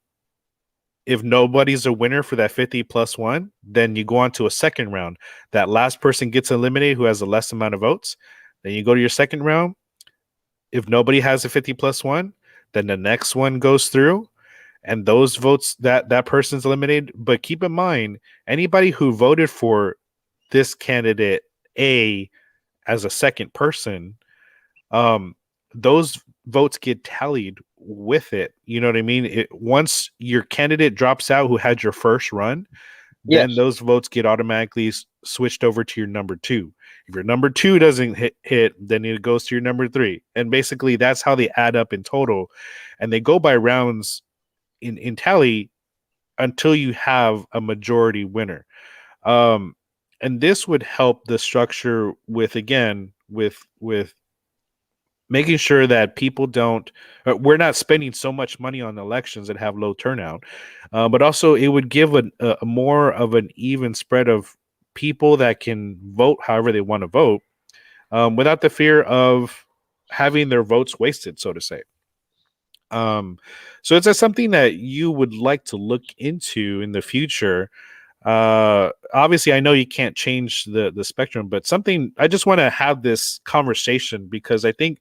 If nobody's a winner for that 50+1, then you go on to a second round. That last person gets eliminated who has the less amount of votes. Then you go to your second round. If nobody has a 50+1, then the next one goes through. And those votes that person's eliminated. But keep in mind, anybody who voted for this candidate A as a second person, those votes get tallied with it. You know what I mean? Once your candidate drops out who had your first run, then those votes get automatically switched over to your number 2. If your number 2 doesn't hit, then it goes to your number 3. And basically that's how they add up in total. And they go by rounds in tally until you have a majority winner. And this would help the structure with making sure that people we're not spending so much money on elections that have low turnout, but also it would give a more of an even spread of people that can vote however they want to vote, without the fear of having their votes wasted, so to say. So is that something that you would like to look into in the future? Obviously I know you can't change the spectrum, but something I just want to have this conversation because I think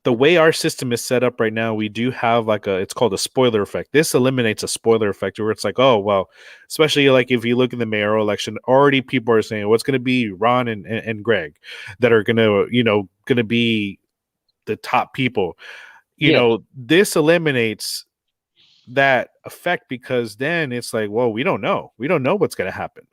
the way our system is set up right now, we do have like it's called a spoiler effect. This eliminates a spoiler effect where it's like, oh, well, especially like if you look at the mayoral election, already people are saying what's going to be Ron and Greg that are going to, going to be the top people. Yes. This eliminates that effect because then it's like, well, we don't know what's going to happen.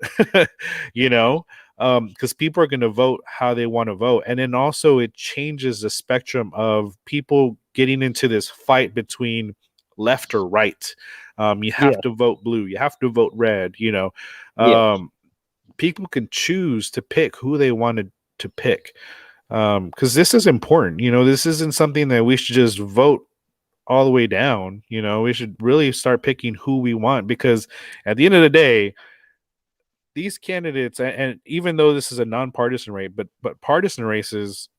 you know because people are going to vote how they want to vote, and then also it changes the spectrum of people getting into this fight between left or right. You have Yes. to vote blue, you have to vote red. Yes. People can choose to pick who they wanted to pick, because this is important. This isn't something that we should just vote all the way down. We should really start picking who we want, because at the end of the day, these candidates, and even though this is a nonpartisan race, but partisan races,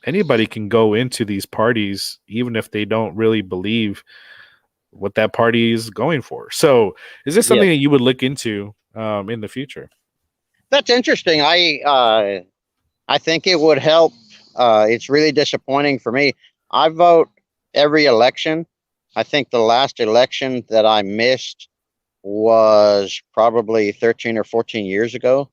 anybody can go into these parties even if they don't really believe what that party is going for. So is this something Yes. that you would look into in the future? That's interesting. I think it would help. It's really disappointing for me. I vote every election. I think the last election that I missed was probably 13 or 14 years ago.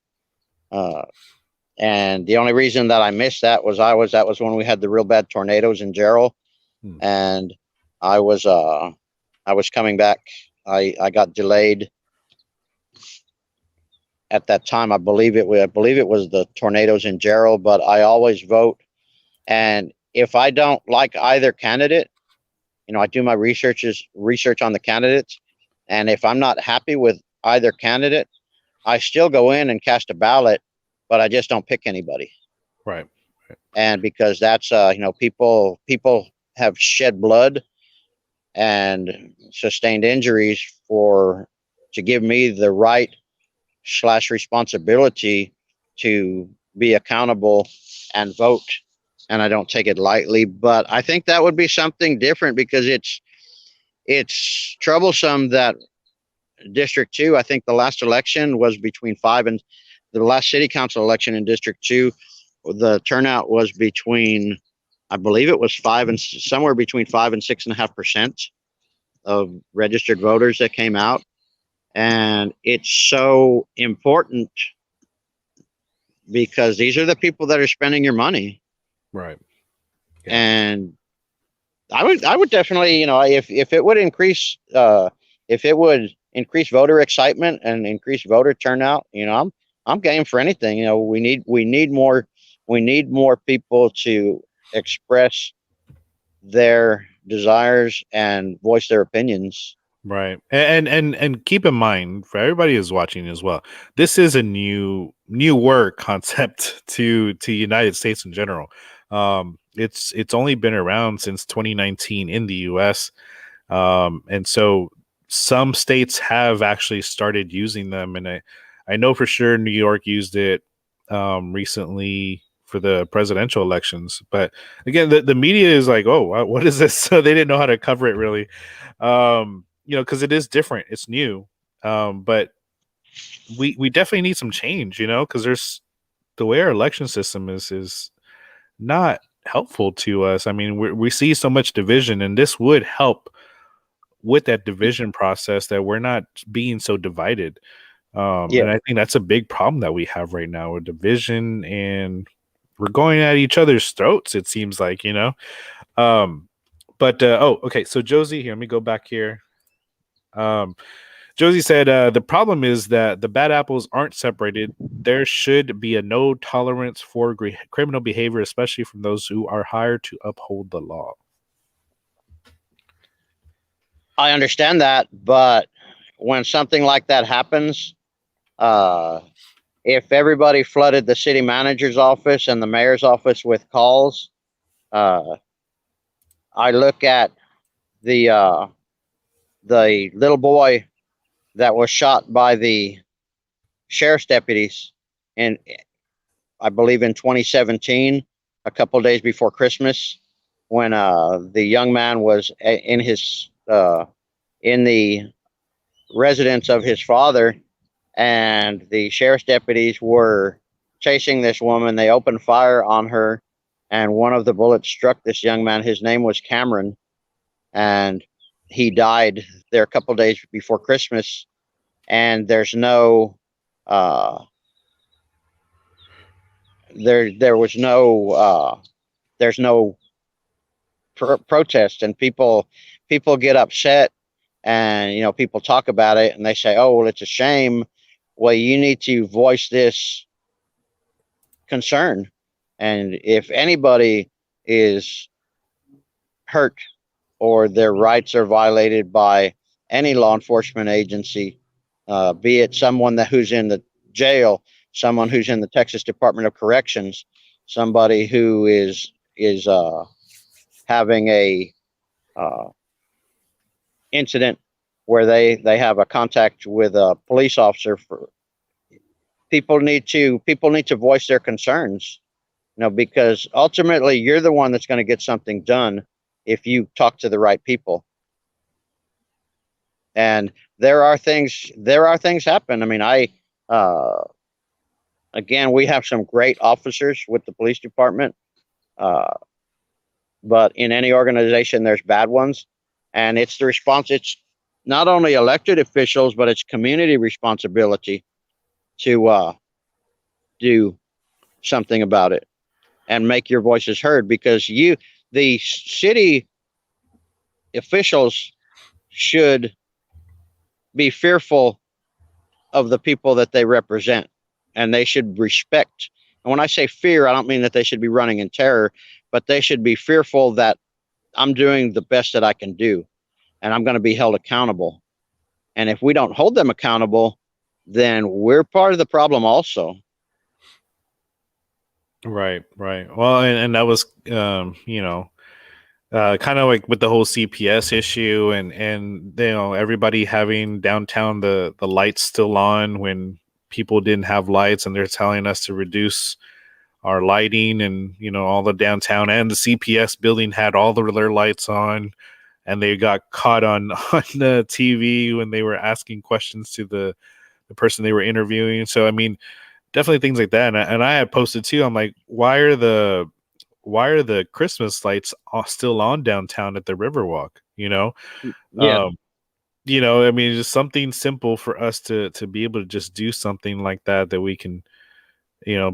And the only reason that I missed that was that was when we had the real bad tornadoes in Gerald. And I was coming back. I got delayed at that time. I believe it was the tornadoes in Gerald, but I always vote. And if I don't like either candidate, I do my research on the candidates. And if I'm not happy with either candidate, I still go in and cast a ballot, but I just don't pick anybody. Right. And because that's, people have shed blood and sustained injuries to give me the right / responsibility to be accountable and vote. And I don't take it lightly, but I think that would be something different, because it's troublesome that District 2, I think the last election was between the last city council election in District 2, the turnout was between, I believe it was somewhere between 5 and 6.5% of registered voters that came out. And it's so important because these are the people that are spending your money. Right. Yeah. And I would definitely, if it would increase voter excitement and increase voter turnout, I'm game for anything. We need more people to express their desires and voice their opinions. Right. And keep in mind, for everybody who's watching as well, this is a newer concept to United States in general. It's only been around since 2019 in the US. And so some states have actually started using them, and I know for sure New York used it recently for the presidential elections. But again, the media is like, oh, what is this? So they didn't know how to cover it really. Because it is different, it's new. But we definitely need some change, because there's the way our election system is not helpful to us. I mean, we see so much division, and this would help with that division process, that we're not being so divided. And I think that's a big problem that we have right now, with division, and we're going at each other's throats, it seems like. Okay, so Josie, here, let me go back here. Josie said, the problem is that the bad apples aren't separated. There should be a no tolerance for criminal behavior, especially from those who are hired to uphold the law. I understand that, but when something like that happens, if everybody flooded the city manager's office and the mayor's office with calls, I look at the little boy that was shot by the sheriff's deputies in, I believe, in 2017, a couple of days before Christmas, when the young man was in the residence of his father, and the sheriff's deputies were chasing this woman. They opened fire on her, and one of the bullets struck this young man. His name was Cameron, and he died there a couple days before Christmas. And there's no there was no there's no protest, and people get upset, and people talk about it, and they say, oh well, it's a shame. Well, you need to voice this concern, and if anybody is hurt or their rights are violated by any law enforcement agency, be it someone who's in the jail, someone who's in the Texas Department of Corrections, somebody who is having a incident where they have a contact with a police officer, for people need to voice their concerns, because ultimately you're the one that's going to get something done if you talk to the right people. And there are things happen. I mean, again, we have some great officers with the police department, but in any organization there's bad ones, and it's not only elected officials, but it's community responsibility to do something about it and make your voices heard, because the city officials should be fearful of the people that they represent, and they should respect. And when I say fear, I don't mean that they should be running in terror, but they should be fearful that I'm doing the best that I can do, and I'm going to be held accountable. And if we don't hold them accountable, then we're part of the problem also. Right. Well, and that was, kind of like with the whole CPS issue, and everybody having downtown the lights still on when people didn't have lights, and they're telling us to reduce our lighting, and all the downtown and the CPS building had all their lights on, and they got caught on the TV when they were asking questions to the person they were interviewing. So I mean, definitely things like that. And I had posted too. I'm like, why are the Christmas lights still on downtown at the Riverwalk? Yeah. I mean, just something simple for us to be able to just do something like that we can,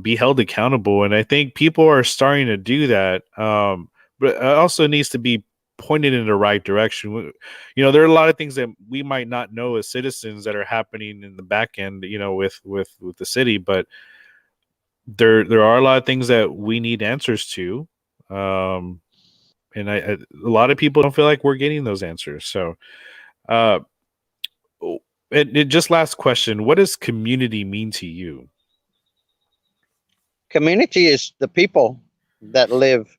be held accountable. And I think people are starting to do that. But it also needs to be pointed in the right direction. There are a lot of things that we might not know as citizens that are happening in the back end, with the city, but there are a lot of things that we need answers to. And a lot of people don't feel like we're getting those answers. So, just last question, what does community mean to you? Community is the people that live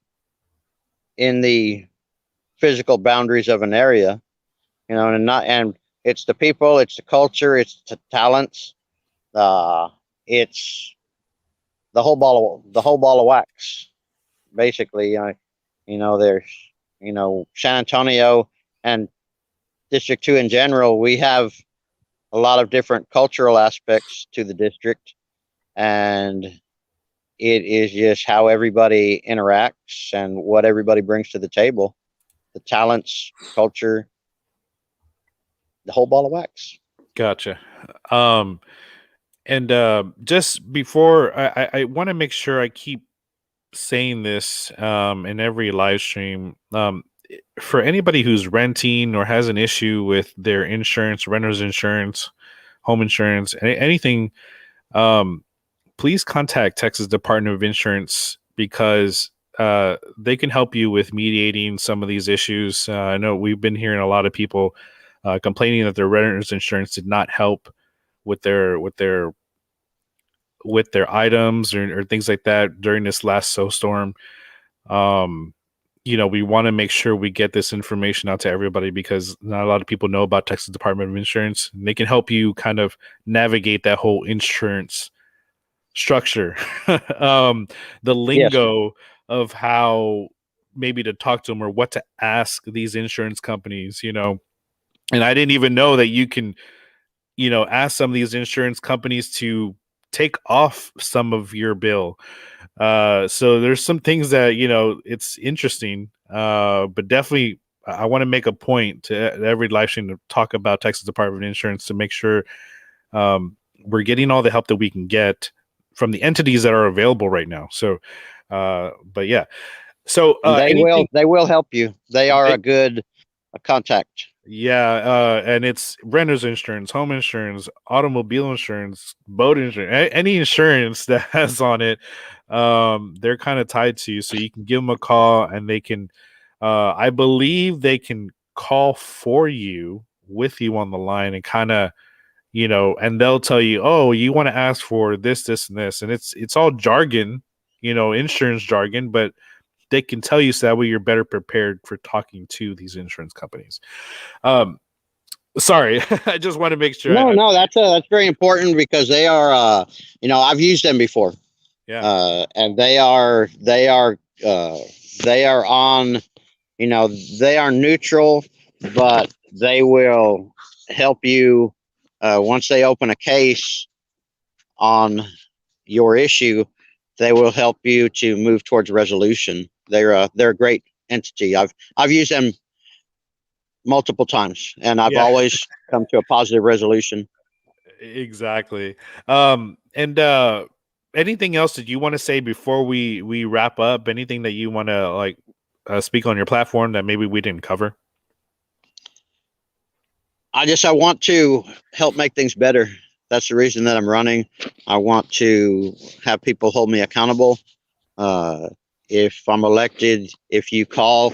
in the physical boundaries of an area, and it's the people, it's the culture, it's the talents, it's the whole ball of wax, basically. There's San Antonio and District 2 in general. We have a lot of different cultural aspects to the district, and it is just how everybody interacts and what everybody brings to the table. The talents, culture, the whole ball of wax. Gotcha. And just before, I want to make sure I keep saying this in every live stream. For anybody who's renting or has an issue with their insurance, renter's insurance, home insurance, anything, please contact Texas Department of Insurance, because they can help you with mediating some of these issues. I know we've been hearing a lot of people complaining that their renter's insurance did not help with their items or things like that during this last snowstorm. We want to make sure we get this information out to everybody, because not a lot of people know about Texas Department of Insurance, and they can help you kind of navigate that whole insurance structure. The lingo, yes, of how maybe to talk to them or what to ask these insurance companies, and I didn't even know that you can, ask some of these insurance companies to take off some of your bill. So there's some things that, it's interesting, but definitely I want to make a point to every live stream to talk about Texas Department of Insurance to make sure we're getting all the help that we can get from the entities that are available right now. So, but yeah, so they will help you. They are a good contact. Yeah, and it's renter's insurance, home insurance, automobile insurance, boat insurance, any insurance that has on it. They're kind of tied to you, so you can give them a call, and they can. I believe they can call for you with you on the line, and kind of, and they'll tell you, oh, you want to ask for this, this, and this, and it's all jargon, insurance jargon, but they can tell you so that way you're better prepared for talking to these insurance companies. Sorry, I just want to make sure. No, that's very important because they are, I've used them before. Yeah. And they are on, they are neutral, but they will help you once they open a case on your issue. They will help you to move towards resolution. They're a great entity. I've used them multiple times, and I've always come to a positive resolution. Exactly. And anything else that you want to say before we wrap up? Anything that you want to speak on your platform that maybe we didn't cover? I want to help make things better. That's the reason that I'm running. I want to have people hold me accountable. If I'm elected, if you call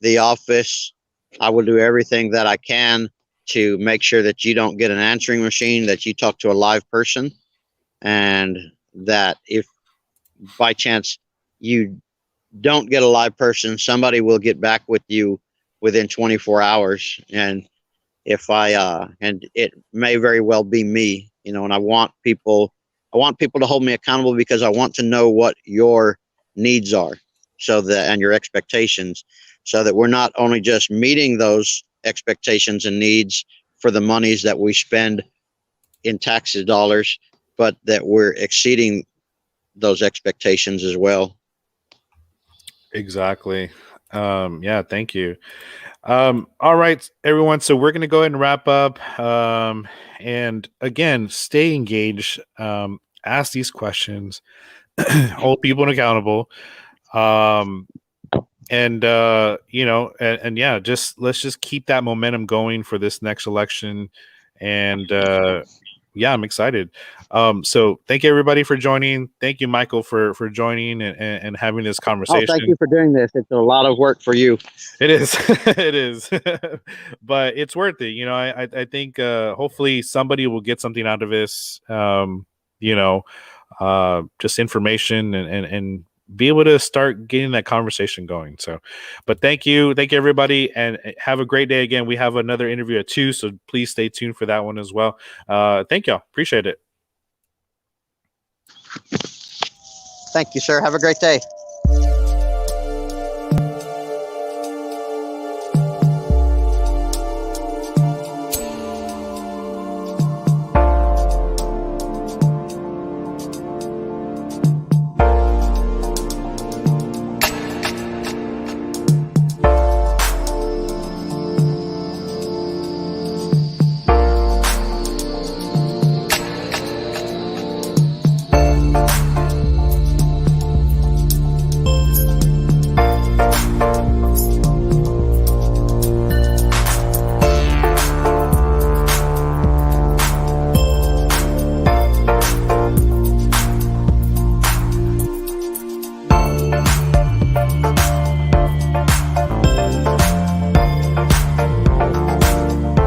the office, I will do everything that I can to make sure that you don't get an answering machine, that you talk to a live person, and that if by chance you don't get a live person, somebody will get back with you within 24 hours. And and it may very well be me, and I want people to hold me accountable because I want to know what your needs are, and your expectations, so that we're not only just meeting those expectations and needs for the monies that we spend in taxes dollars, but that we're exceeding those expectations as well. Exactly. Yeah, thank you. All right, everyone. So we're going to go ahead and wrap up. And again, stay engaged. Ask these questions. Hold people accountable. And yeah, let's just keep that momentum going for this next election. And yeah, I'm excited. So thank you everybody for joining. Thank you, Michael, for joining and having this conversation. Oh, thank you for doing this. It's a lot of work for you. It is. It is. But it's worth it. I think hopefully somebody will get something out of this. Just information and be able to start getting that conversation going. So, but thank you everybody, and have a great day. Again, we have another interview at 2, so please stay tuned for that one as well. Thank y'all. Appreciate it. Thank you, sir. Have a great day.